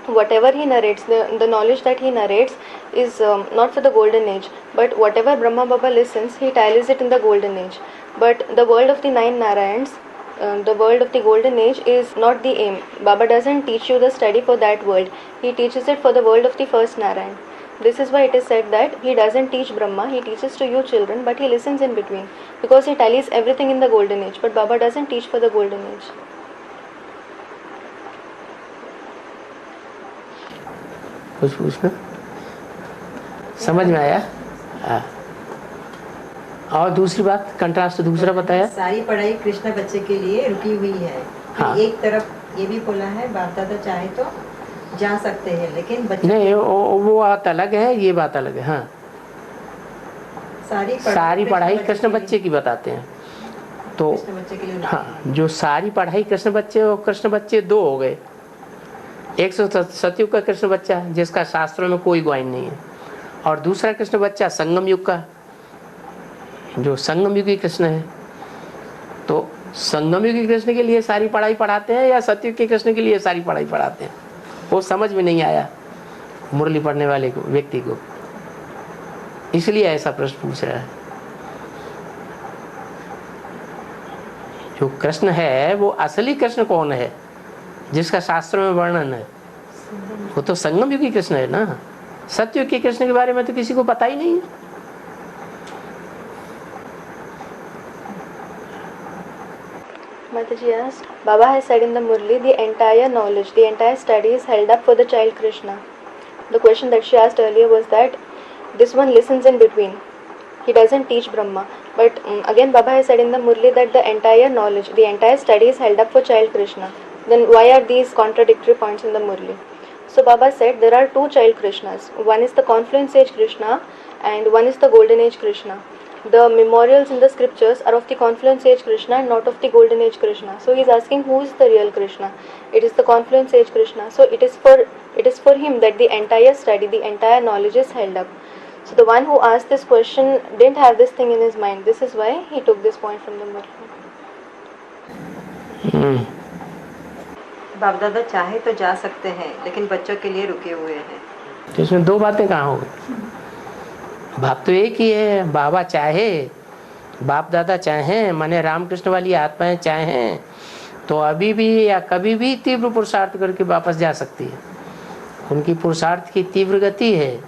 whatever he narrates, the knowledge that he narrates is not for the golden age, but whatever Brahma Baba listens, he tallies it in the golden age. But the world of the 9 Narayans, the world of the golden age is not the aim. Baba doesn't teach you the study for that world, he teaches it for the world of the first Narayan. This is why it is said that he doesn't teach Brahma, he teaches to you children, but he listens in between, because he tallies everything in the golden age, but Baba doesn't teach for the golden age. कुछ पूछना समझ में आया? हाँ। और दूसरी बात contrast दूसरा बताया, सारी पढ़ाई कृष्ण बच्चे के लिए रुकी हुई है। हाँ। एक तरफ ये भी बोला है बाप दादा चाहे तो जा सकते हैं, लेकिन बच्चे नहीं वो बात अलग है, ये बात अलग है। हाँ, सारी पढ़ाई कृष्ण बच्चे की बताते हैं। तो बच्चे के लिए हाँ, जो सारी पढ़ाई कृष्ण बच्चे और कृष्ण बच्चे 2 हो गए। एक सतयुग का कृष्ण बच्चा जिसका शास्त्रों में कोई ग्वाही नहीं है, और दूसरा कृष्ण बच्चा संगम युग का जो संगम युगी कृष्ण है। तो संगम युगी कृष्ण के लिए सारी पढ़ाई पढ़ाते हैं या सतयुग के कृष्ण के लिए सारी पढ़ाई पढ़ाते हैं? वो समझ में नहीं आया मुरली पढ़ने वाले को, व्यक्ति को, इसलिए ऐसा प्रश्न पूछ रहा है। जो कृष्ण है वो असली कृष्ण कौन है जिसका शास्त्रों में वर्णन है? वो तो संगम युगी कृष्ण है ना। सतयुग के कृष्ण के बारे में तो किसी को पता ही नहीं है। Mataji asked, Baba has said in the Murli, the entire knowledge, the entire study is held up for the child Krishna. The question that she asked earlier was that this one listens in between. He doesn't teach Brahma. But again Baba has said in the Murli that the entire knowledge, the entire study is held up for child Krishna. Then why are these contradictory points in the Murli? So Baba said there are 2 child Krishnas. One is the confluence age Krishna and one is the golden age Krishna. The memorials in the scriptures are of the confluence age Krishna and not of the golden age Krishna. So he is asking who is the real Krishna? It is the confluence age Krishna. So it is for him that the entire study, the entire knowledge is held up. So the one who asked this question didn't have this thing in his mind. This is why he took this point from the Murli. बाप दादा चाहे तो जा सकते हैं, लेकिन बच्चों के लिए रुके हुए हैं। तो इसमें दो बातें कहाँ हो गई? बात तो एक ही है, बाबा चाहे, बाप दादा चाहें, माने रामकृष्ण वाली आत्माएं चाहें तो अभी भी या कभी भी तीव्र पुरुषार्थ करके वापस जा सकती है। उनकी पुरुषार्थ की तीव्र गति है,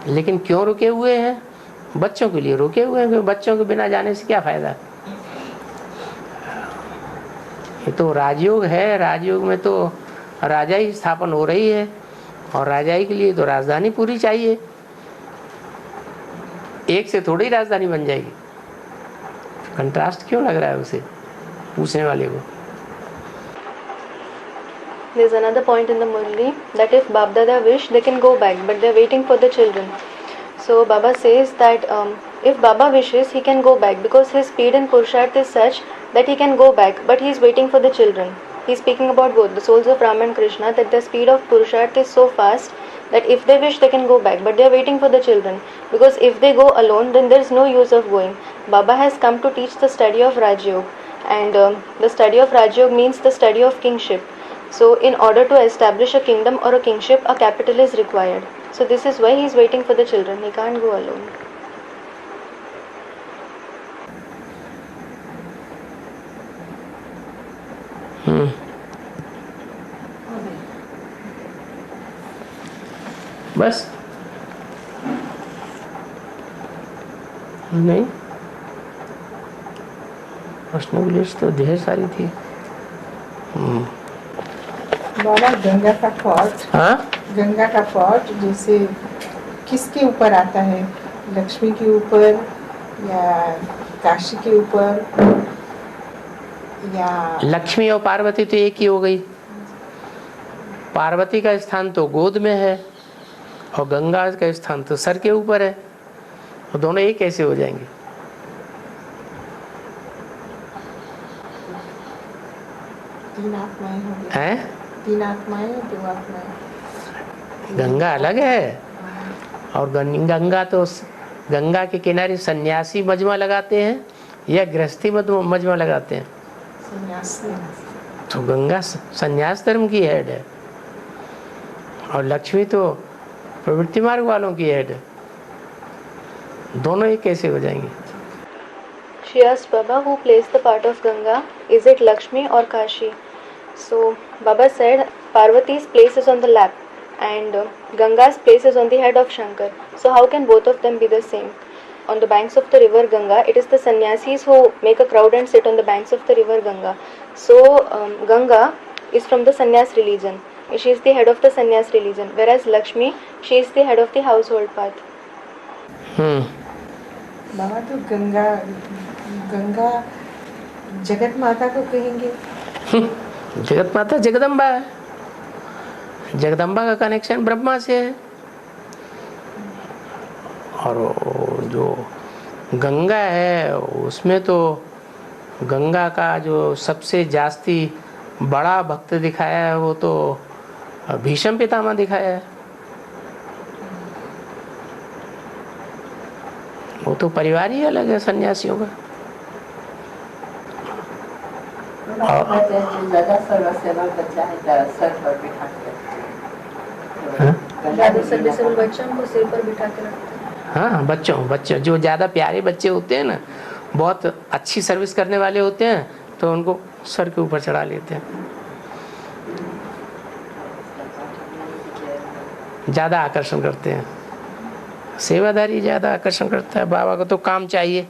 लेकिन क्यों रुके हुए हैं? बच्चों के लिए रुके हुए हैं, क्योंकि बच्चों के बिना जाने से क्या फायदा। ये तो राजयोग है, राजयोग में तो राजाई स्थापन हो रही है और राजाई के लिए तो राजधानी पूरी चाहिए। एक से थोड़ी राजधानी बन जाएगी। कंट्रास्ट क्यों लग रहा है उसे पूछने वाले को? There's another point in the Murli that if Bap Dada wish, they can go back, but they're waiting for the children. So Baba says that if Baba wishes, he can go back because his speed in Purusharth is such that he can go back, but he's waiting for the children. He's speaking about both the souls of Rama and Krishna, that the speed of Purusharth is so fast that if they wish, they can go back, but they're waiting for the children. Because if they go alone, then there's no use of going. Baba has come to teach the study of Rajyog, and the study of Rajyog means the study of kingship. So in order to establish a kingdom or a kingship, a capital is required. So this is why he is waiting for the children. He can't go alone. बस नहीं, प्रश्नों की list तो ढेर सारी थी। बाबा गंगा का pot, हाँ, गंगा का पॉट जैसे किसके ऊपर आता है? लक्ष्मी के ऊपर या काशी के ऊपर या? लक्ष्मी और पार्वती तो एक ही हो गई। पार्वती का स्थान तो गोद में है और गंगा का स्थान तो सर के ऊपर है, तो दोनों एक कैसे हो जाएंगे? तीन आत्माएं हो गई। हैं? तीन आत्माएं, दो आत्माएं। गंगा अलग है और गंगा तो गंगा के किनारे सन्यासी मजमा लगाते हैं या गृहस्थी मजमा लगाते हैं? सन्यासी। तो गंगा सन्यास धर्म की हेड है और लक्ष्मी तो प्रवृत्ति मार्ग वालों की हेड है। दोनों एक कैसे हो जाएंगे? She asked Baba, who plays the part of Ganga? Is it Lakshmi or Kashi? So Baba said Parvati's place is on the lap and Ganga's place is on the head of Shankar. So how can both of them be the same? On the banks of the river Ganga, it is the sannyasis who make a crowd and sit on the banks of the river Ganga. So Ganga is from the sannyas religion. She is the head of the sannyas religion. Whereas Lakshmi, she is the head of the household path. बाबा तो गंगा जगत माता को कहेंगे। जगत माता जगदम्बा है। जगदम्बा का connection Brahma से है और जो गंगा है उसमें तो गंगा का जो सबसे जास्ती बड़ा भक्त दिखाया है वो तो भीष्म पितामह दिखाया है। वो तो परिवार ही अलग है सन्यासियों का। ज्यादा सर्वसेवा बच्चा है सर पर बिठा के, बच्चों को सिर पर बिठा के रखते हैं। हाँ, बच्चों जो ज़्यादा प्यारे बच्चे होते हैं ना, बहुत अच्छी सर्विस करने वाले होते हैं तो उनको सर के ऊपर चढ़ा लेते हैं। ज़्यादा आकर्षण करते हैं, सेवादारी ज़्यादा आकर्षण करता है। बाबा को तो काम चाहिए।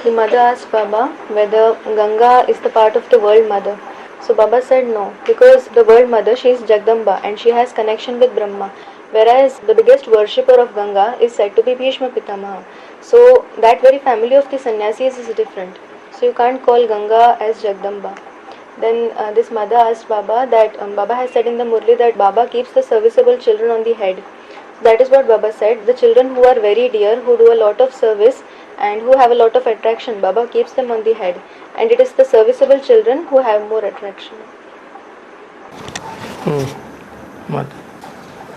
The mother asked Baba whether Ganga is the part of the world mother. So Baba said no, because the world mother, she is Jagdamba and she has connection with Brahma. Whereas the biggest worshipper of Ganga is said to be Bhishma Pitamaha. So that very family of the sannyasis is different. So you can't call Ganga as Jagdamba. Then this mother asked Baba that Baba has said in the Murli that Baba keeps the serviceable children on the head. That is what Baba said. The children who are very dear, who do a lot of service and who have a lot of attraction, Baba keeps them on the head. And it is the serviceable children who have more attraction.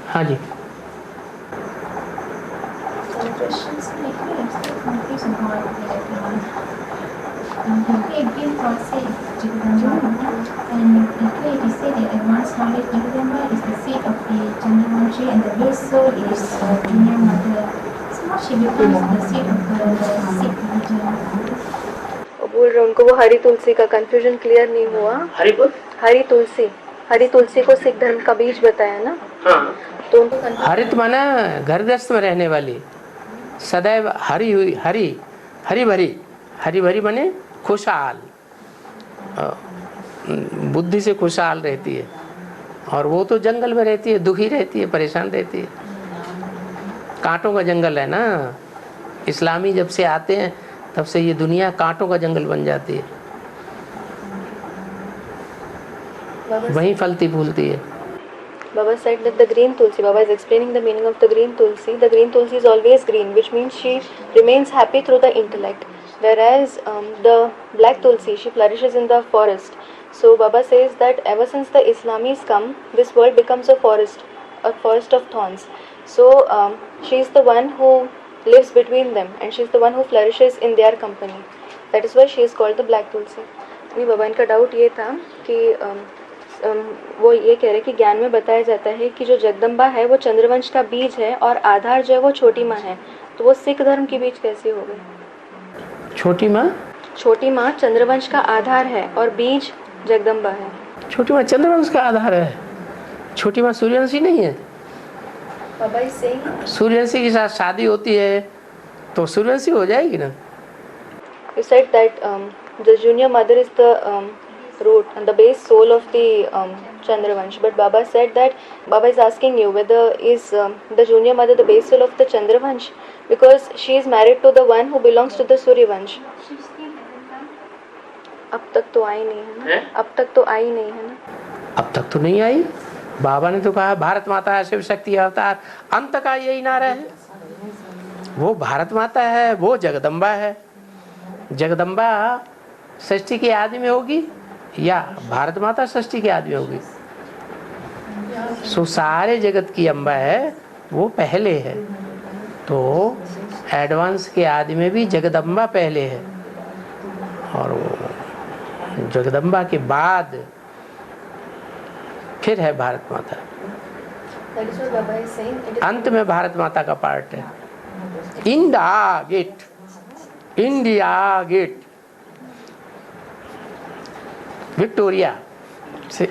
हाँ जी। Christians make me confused about he again forsake Jagdamba, and here it is said that advanced knowledge Jagdamba is the seat of the Chandravanshi and the base soul is Junior Mother. So now she becomes the seat of the Sikh religion. वो बोल रहे उनको वो हरी तुलसी का confusion clear नहीं हुआ। हरी तुलसी को सिख धर्म का बीज बताया ना। हाँ। तो उनको हरित माना घर गृहस्थ में रहने वाली, सदैव हरी हुई, हरी भरी माने खुशहाल, बुद्धि से खुशहाल रहती है। और वो तो जंगल में रहती है, दुखी रहती है, परेशान रहती है। कांटों का जंगल है ना। इस्लामी जब से आते हैं तब से ये दुनिया कांटों का जंगल बन जाती है, वहीं फलती फूलती है। Baba said that the green tulsi, Baba is explaining the meaning of the green tulsi. The green tulsi is always green, which means she remains happy through the intellect. Whereas the black tulsi, she flourishes in the forest. So Baba says that ever since the Islamis come, this world becomes a forest of thorns. So she is the one who lives between them, and she is the one who flourishes in their company. That is why she is called the black tulsi. नहीं बाबा, इनका doubt ये था कि वो ये कह रहे कि ज्ञान में बताया जाता है कि जो जगदम्बा है वो चंद्रवंश का बीज है और आधार जो है वो छोटी माँ है, तो वो सिख धर्म की बीज कैसे हो गई? छोटी माँ चंद्रवंश का आधार है और बीज जगदम्बा है। छोटी माँ चंद्रवंश का आधार है, छोटी माँ सूर्यवंशी नहीं है। बाबा इज सेइंग सूर्यवंशी के साथ शादी होती है तो सूर्यवंशी हो जाएगी ना। You said that the junior mother is the root and the base soul of the Chandravansh, but Baba said that Baba is asking you whether is the junior mother the base soul of the Chandravansh, because she is married to the one who belongs to the Suryavansh. अब तक तो आई नहीं है ना। अब तक तो नहीं आई। बाबा ने तो कहा भारत माता है, शिव शक्ति अवतार, अंत का यही नारा है। वो भारत माता है, वो जगदम्बा है। जगदम्बा सृष्टि के आदि में होगी या भारत माता सृष्टि के आदि में होगी। सो सारे जगत की अम्बा है, वो पहले है। तो एडवांस के आदि में भी जगदम्बा पहले है, और वो जगदम्बा के बाद फिर है भारत माता। अंत में भारत माता का पार्ट है। इंडिया गेट विक्टोरिया से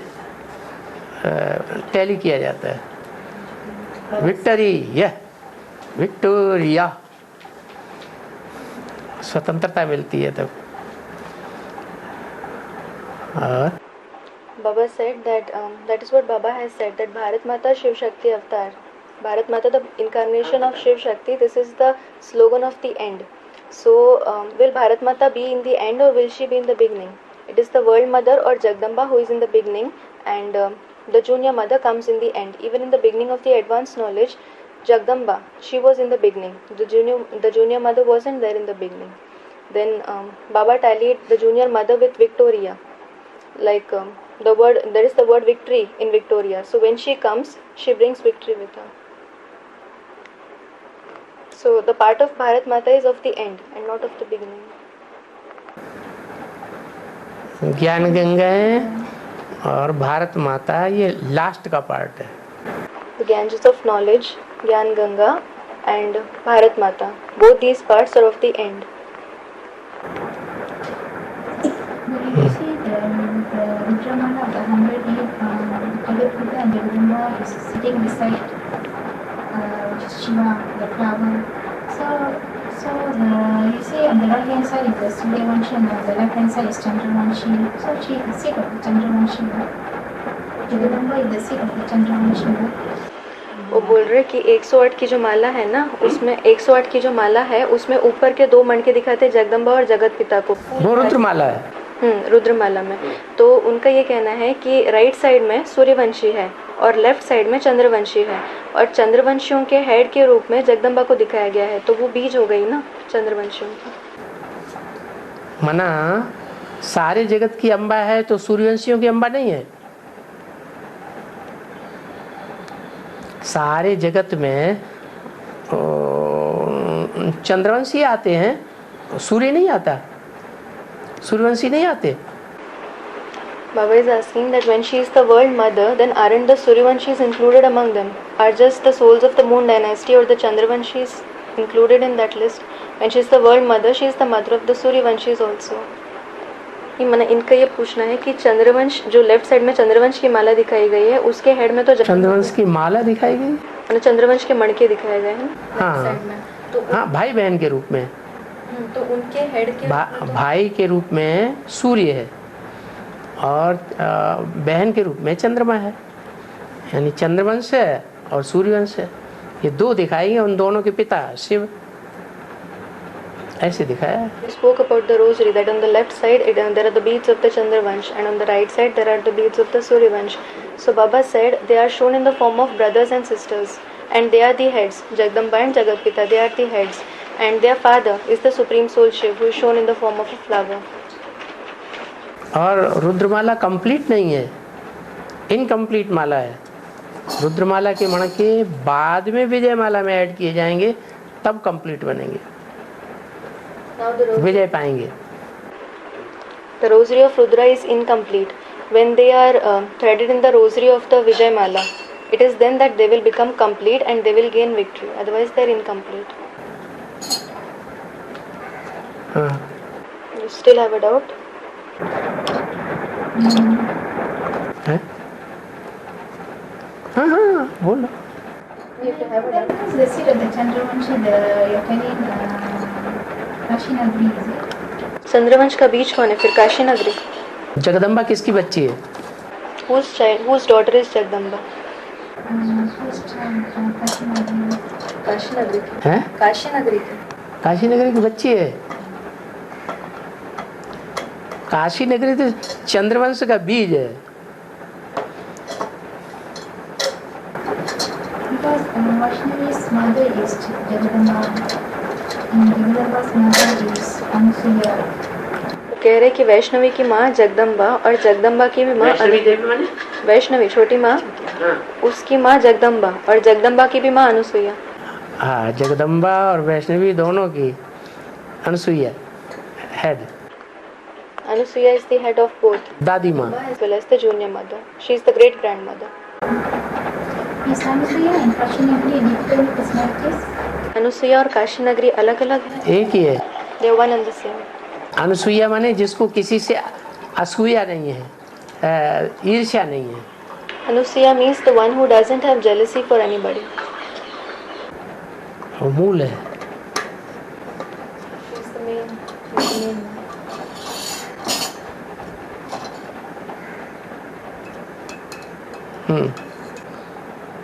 टैली किया जाता है। विक्टोरिया स्वतंत्रता मिलती है तब। और Baba said that that is what Baba has said, that Bharat Mata Shiv Shakti Avatar. Bharat Mata, the incarnation of Shiv Shakti, this is the slogan of the end. So will Bharat Mata be in the end or will she be in the beginning? It is the world mother or Jagdamba who is in the beginning, and the junior mother comes in the end. Even in the beginning of the advanced knowledge, Jagdamba, she was in the beginning. The junior mother wasn't there in the beginning. Then Baba tallied the junior mother with Victoria. Like there is the word victory in Victoria. So when she comes, she brings victory with her. So the part of Bharat Mata is of the end and not of the beginning. ज्ञान गंगा है और भारत माता ये last का part है। The Ganges of knowledge, Gyan Ganga and Bharat Mata, both these parts are of the end. But you see the Rudramana of the 100-year Jagapita and Jagdamba is sitting beside Shiva, the flower. So you see on the right hand side is the Suryavanshi and on the left hand side is Chandravanshi. So she is the seat of the Chandravanshi. Jagdamba is the seat of the Chandravanshi. वो बोल रहे कि 108 की जो माला है ना, उसमें 108 की जो माला है उसमें ऊपर के दो मणके दिखाते जगदम्बा और जगत पिता को। वो रुद्रमाला है। रुद्रमाला में तो उनका ये कहना है कि राइट साइड में सूर्यवंशी है और लेफ्ट साइड में चंद्रवंशी है, और चंद्रवंशियों के हेड के रूप में जगदम्बा को दिखाया गया है, तो वो बीज हो गई ना चंद्रवंशियों की। मना सारे जगत की अम्बा है तो सूर्यवंशियों की अम्बा नहीं है। सारे जगत में चंद्रवंशी आते हैं, सूर्य नहीं आता, सूर्यवंशी नहीं आते। Baba is asking that when she is the world mother, then aren't the Suryavanshis included among them? Are just the souls of the moon dynasty or the Chandravanshis included in that list? When she is the world mother, she is the mother of the Suryavanshis also. इनका ये पूछना है कि चंद्रवंश जो left side में चंद्रवंश की माला दिखाई गई है, उसके हेड में तो चंद्रवंश की माला दिखाई गई, और चंद्रवंश के मणके दिखाए गए हैं हाँ साइड में, तो हाँ भाई बहन के रूप में, तो उनके हेड के भाई के रूप में सूर्य है और बहन के रूप में चंद्रमा है, यानी चंद्रवंश है और सूर्यवंश है, ये दो दिखाएंगे। उन दोनों के पिता शिव, ऐसे दिखाया है। We spoke about the rosary that on the left side there are the beads of the Chandravansh and on the right side there are the beads of the Suryavansh. So Baba said they are shown in the form of brothers and sisters and they are the heads, Jagdamba and Jagatpita, they are the heads, and their father is the Supreme Soul Shiv who is shown in the form of a flower. और रुद्रमाला complete नहीं है, incomplete माला है। रुद्रमाला के मणके बाद में विजय माला में add किए जाएंगे, तब कंप्लीट बनेंगे, विजय पाएंगे। The rosary of Rudra is incomplete. When they are threaded in the rosary of the Vijay Mala, it is then that they will become complete and they will gain victory. Otherwise, they are incomplete. You still have a doubt? है? हाँ बोलो। You have a doubt. The seed of the Chandravanshi, you're telling Kashinagri, is it? Chandravansh का बीज कौन है फिर? काशी नगरी। जगदम्बा किसकी बच्ची है? Whose daughter is Jagdamba? Whose child? Kashinagri. Kashi नगरी की। हैं? काशी नगरी की। काशी नगरी की बच्ची है। काशी नगरी तो चंद्रवंश का बीज है। Because Vaishnavi's mother is Jagadamba and Jagadamba's mother is Ansuya. कह रहे कि वैष्णवी की माँ जगदम्बा और जगदम्बा की भी माँ वैष्णवी छोटी माँ, उसकी माँ जगदम्बा और जगदम्बा की भी माँ अनुसुईया। हाँ, जगदम्बा और वैष्णवी दोनों की Anusuiya head. Anusuya is the head of both. दादी माँ As well as the junior mother. She is the great grandmother. Is Anusuya and Kashinagri different personalities? Anusuiya और काशी नगरी अलग अलग है। एक ही है। They are one and the same. Anusuiya माने जिसको किसी से असूया नहीं है, ईर्ष्या नहीं है। Anusuya means the one who doesn't have jealousy for anybody. वो मूल है। She is the main.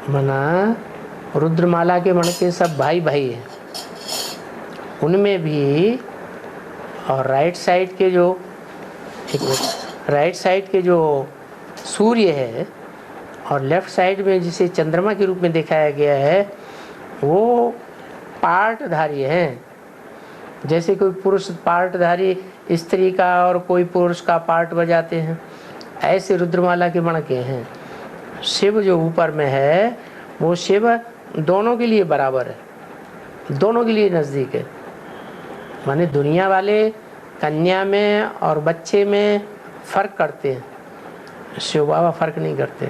मना रुद्रमाला के मणके सब भाई भाई हैं, उनमें भी। और राइट साइड के जो सूर्य है और लेफ्ट साइड में जिसे चंद्रमा के रूप में दिखाया गया है, वो पार्टधारी हैं। जैसे कोई पुरुष पार्टधारी स्त्री का और कोई पुरुष का पार्ट बजाते हैं, ऐसे रुद्रमाला के मणके हैं। शिव जो ऊपर में है वो शिव दोनों के लिए बराबर है, दोनों के लिए नज़दीक है। माने दुनिया वाले कन्या में और बच्चे में फ़र्क करते हैं, शिव बाबा फ़र्क नहीं करते।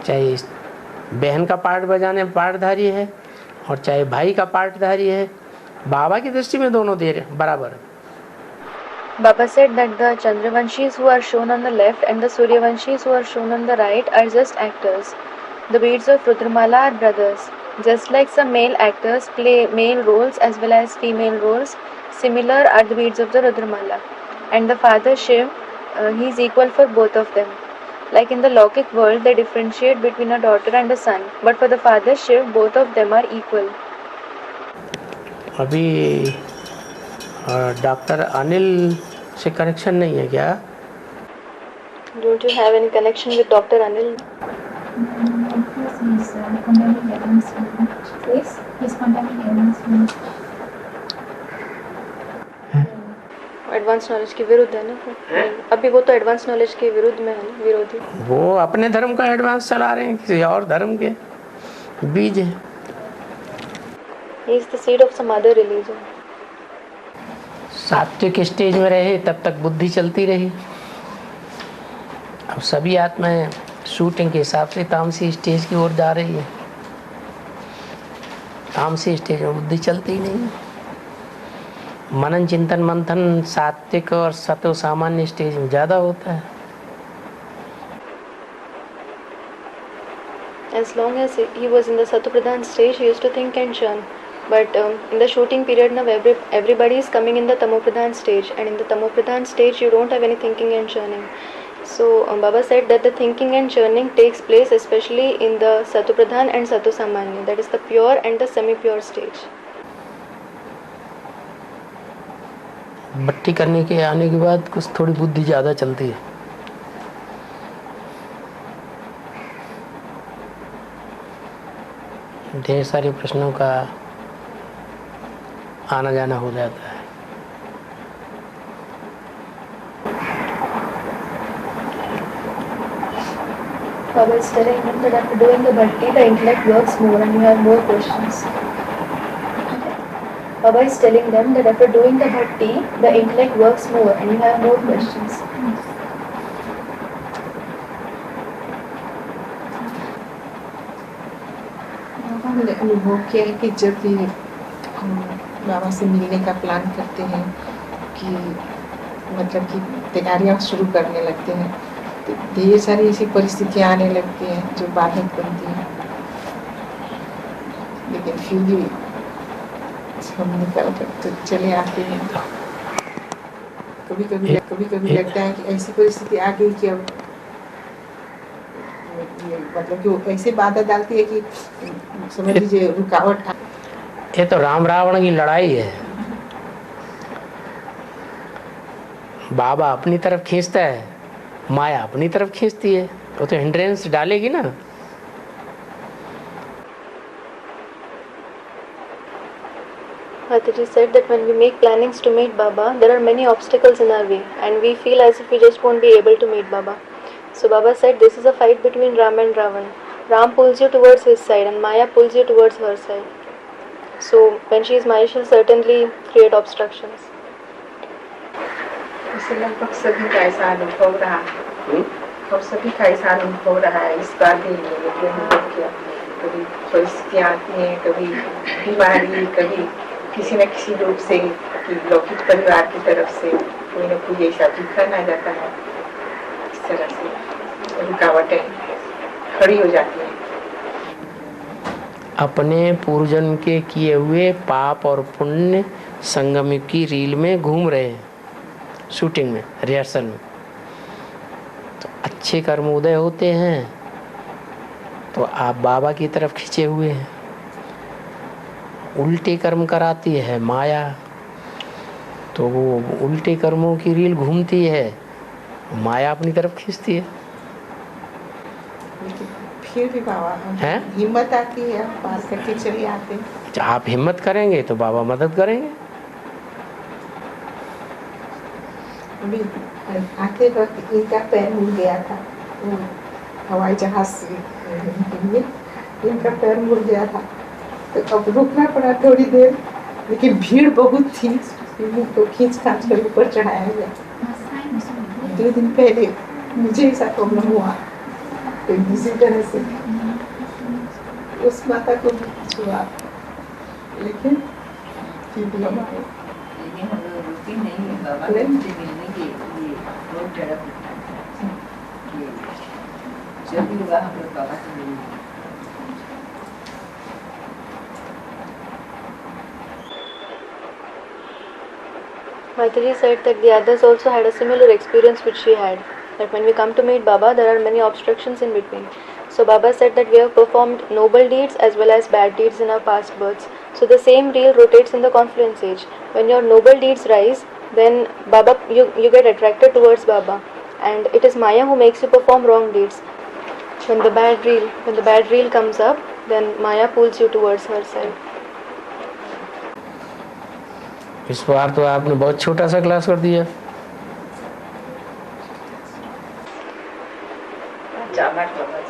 चाहे बहन का पार्ट बजाने में पार्टधारी है और चाहे भाई का पार्टधारी है, बाबा की दृष्टि में दोनों बराबर है। Baba said that the Chandravanshis who are shown on the left and the Suryavanshis who are shown on the right are just actors. The beads of Rudramala are brothers. Just like some male actors play male roles as well as female roles, similar are the beads of the Rudramala. And the father Shiv, he is equal for both of them. Like in the Lokik world, they differentiate between a daughter and a son. But for the father Shiv, both of them are equal. अभी doctor Anil से connection नहीं है क्या? Don't you have any connection with Dr. Anil? Because he is condemning advancement. Yes? He is condemning advancement. Advance knowledge के विरुद्ध है ना। अभी वो तो एडवांस नॉलेज के विरुद्ध में है ना, विरोधी। वो अपने धर्म का एडवांस चला रहे हैं, किसी और धर्म के बीज है। He is the seed of some other religion. सात्विक स्टेज में रहे तब तक बुद्धि चलती रही। अब सभी आत्माएं शूटिंग के हिसाब से तामसी स्टेज की ओर जा रही है। तामसी स्टेज में बुद्धि चलती ही नहीं। मनन चिंतन मंथन सात्विक और सत्व सामान्य स्टेज में ज्यादा होता है। As long as he was in the Satupradhan stage, he used to think and churn. But in the shooting period now, everybody is coming in the Tamopradhan stage, and in the Tamopradhan stage, you don't have any thinking and churning. So Baba said that the thinking and churning takes place especially in the Satupradhan and Satu Samanya, that is the pure and the semi-pure stage. भट्टी करने के आने के बाद कुछ थोड़ी बुद्धि ज्यादा चलती है। ढेर सारे प्रश्नों का आना जाना हो जाता है। Baba is telling him that after doing the bhakti, the intellect works more and you have more questions. Baba is telling them that after doing the bhakti, the intellect works more and you have more questions. हमने अनुभव किया है कि जब भी हम बाबा से मिलने का प्लान करते हैं कि मतलब कि तैयारियां शुरू करने लगते हैं तो ढेर सारी ऐसी परिस्थितियां आने लगती हैं जो बाधक बनती हैं, लेकिन फिर भी हम निकल कर तो चले आते हैं। कभी कभी लगता है कि ऐसी परिस्थिति आ गई कि अब मतलब कि वो ऐसे बाधा डालती है कि समझ लीजिए रुकावट। ये तो राम रावण की लड़ाई है। बाबा अपनी तरफ खींचता है, माया अपनी तरफ खींचती है, वो तो हिंड्रेंस डालेगी ना। Mataji said that when we make plannings to meet Baba, there are many obstacles in our way and we feel as if we just won't be able to meet Baba. So Baba said this is a fight between Ram and Ravan. Ram pulls you towards his side and Maya pulls you towards her side. So when she is Maya, she will certainly create obstructions. इसे लगभग सभी का ऐसा अनुभव रहा है और सभी का ऐसा अनुभव रहा है। इस बार भी ये अनुभव किया, कभी परिस्थितियाँ आती हैं, कभी बीमारी, कभी किसी न किसी रूप से कि लौकिक परिवार की तरफ से कोई न कोई ऐसा दुखन आ जाता है। इस तरह से रुकावटें खड़ी हो जाती हैं। अपने पूर्वजन्म के किए हुए पाप और पुण्य संगम की रील में घूम रहे हैं, शूटिंग में, रिहर्सल में। तो अच्छे कर्म उदय होते हैं तो आप बाबा की तरफ खींचे हुए हैं। उल्टे कर्म कराती है माया तो वो उल्टे कर्मों की रील घूमती है, माया अपनी तरफ खींचती है। फिर भी बाबा हैं? हिम्मत आती है, पार करके चले आते हैं। आप हिम्मत करेंगे तो बाबा मदद करेंगे। अभी आते वक्त इनका पैर मुड़ गया था, हवाई जहाज से इनका पैर मुड़ गया था तो अब रुकना पड़ा थोड़ी देर, लेकिन भीड़ बहुत थी तो खींच खांच कर ऊपर चढ़ाया गया। 2 दिन पहले मुझे ऐसा प्रॉब्लम हुआ तो दूसरी तरह से उस माता को भी छुआ, लेकिन फिर भी हम आए। रुकी नहीं है बाबा से मिलने के लिए बहुत तड़प जब भी हुआ हम लोग बाबा से मिलने। Maitaji said that the others also had a similar experience which she had, that when we come to meet Baba, there are many obstructions in between. So Baba said that we have performed noble deeds as well as bad deeds in our past births. So the same reel rotates in the confluence age. When your noble deeds rise, then Baba, you get attracted towards Baba, and it is Maya who makes you perform wrong deeds. When the bad reel comes up, then Maya pulls you towards her side. इस बार तो आपने बहुत छोटा सा class कर दिया।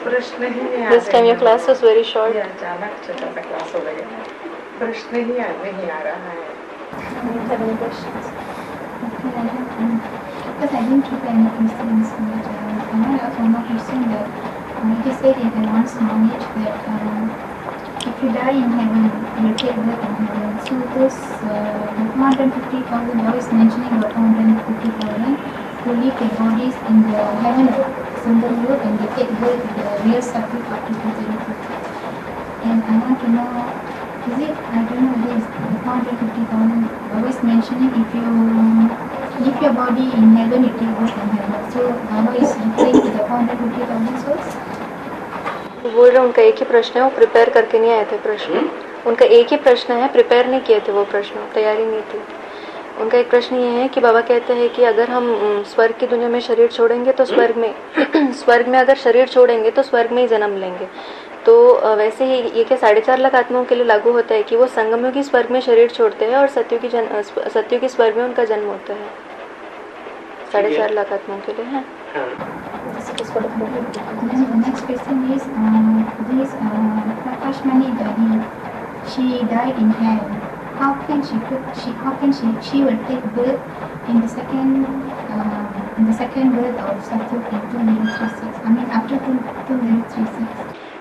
प्रश्न ही नहीं। This time your class was very short. अचानक छोटा सा क्लास हो गया। प्रश्न ही नहीं आ रहा है। I don't have any questions. Okay, I have because I didn't keep any questions, but I might have one more question that it is said in advanced knowledge that if you die in heaven, you will take birth in heaven. So this 150,000, I was mentioning about 150,000 who leave their bodies in the heaven of Sandalur and they take birth in the real Sattvic after 233. And I want to know, is it, I don't know, this 150,000, I was mentioning if you leave your body in heaven, you take birth in heaven. So Baba is referring to the 150,000 souls. बोल रहे उनका एक ही प्रश्न है, वो prepare करके नहीं आए थे प्रश्न। उनका एक ही प्रश्न है, प्रिपेयर नहीं किए थे वो प्रश्न, तैयारी नहीं थी। उनका एक प्रश्न ये है कि बाबा कहते हैं कि अगर हम स्वर्ग की दुनिया में शरीर छोड़ेंगे तो स्वर्ग में अगर शरीर छोड़ेंगे तो स्वर्ग में ही जन्म लेंगे। तो वैसे ही ये क्या 4.5 लाख आत्माओं के लिए लागू होता है कि वो संगमयुगी स्वर्ग में शरीर छोड़ते हैं और सत्युगी स्वर्ग में उनका जन्म होता है। 4.5 लाख आत्माओं के लिए है। Then the next question is this Prakashmani Dadi, she died in hell. How can she will take birth in the second birth of Satyug in 2036? I mean after 2036.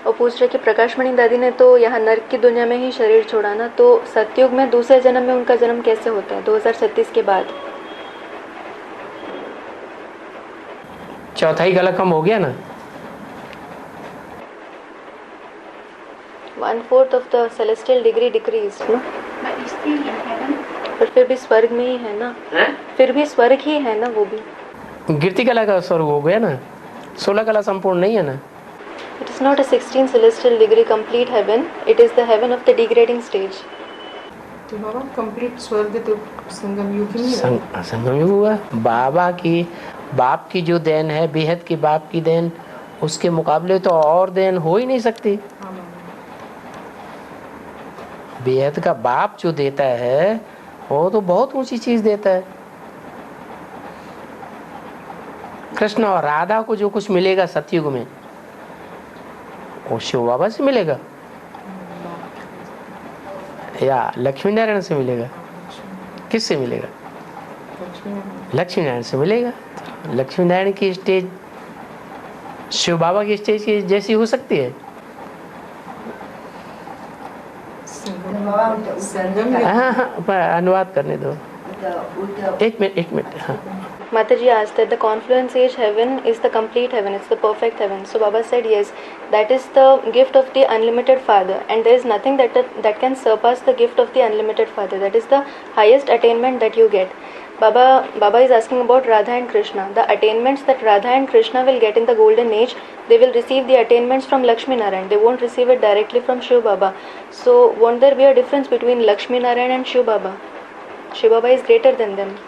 और पूछ रहे कि प्रकाशमणि दादी ने तो यहाँ नर्क की दुनिया में ही शरीर छोड़ा ना, तो सतयुग में दूसरे जन्म में उनका जन्म कैसे होता है 2036 के बाद? चौथाई गला कम हो गया ना। 1/4 of the celestial degree decreased, no? But it's still in heaven. पर फिर भी स्वर्ग में ही है ना, फिर भी स्वर्ग ही है ना वो भी। गिरती कला का स्वर्ग हो गया ना, 16 कला संपूर्ण नहीं है ना। It is not a 16 celestial degree complete heaven, it is the heaven of the degrading stage. तो बाबा कंप्लीट स्वर्ग तो संगम युग ही है। संगम युग हुआ। बाप की जो देन है, बेहद की बाप की देन, उसके मुकाबले तो और देन हो ही नहीं सकती। बेहद का बाप जो देता है वो तो बहुत ऊंची चीज देता है। कृष्ण और राधा को जो कुछ मिलेगा सतयुग में वो शिव बाबा से मिलेगा या लक्ष्मी नारायण से मिलेगा? किससे मिलेगा? लक्ष्मी नारायण से मिलेगा। लक्ष्मी नारायण की स्टेज शिव बाबा की स्टेज की जैसी हो सकती है? अनुवाद करने दो। एक मिनट। हाँ। Mataji asked that the confluence age heaven is the complete heaven, it's the perfect heaven. So Baba said yes, that is the gift of the unlimited Father, and there is nothing that can surpass the gift of the unlimited Father. That is the highest attainment that you get. Baba is asking about Radha and Krishna. The attainments that Radha and Krishna will get in the golden age, they will receive the attainments from Lakshmi Narayan. They won't receive it directly from Shiv Baba. So won't there be a difference between Lakshmi Narayan and Shiv Baba? Shiv Baba is greater than them.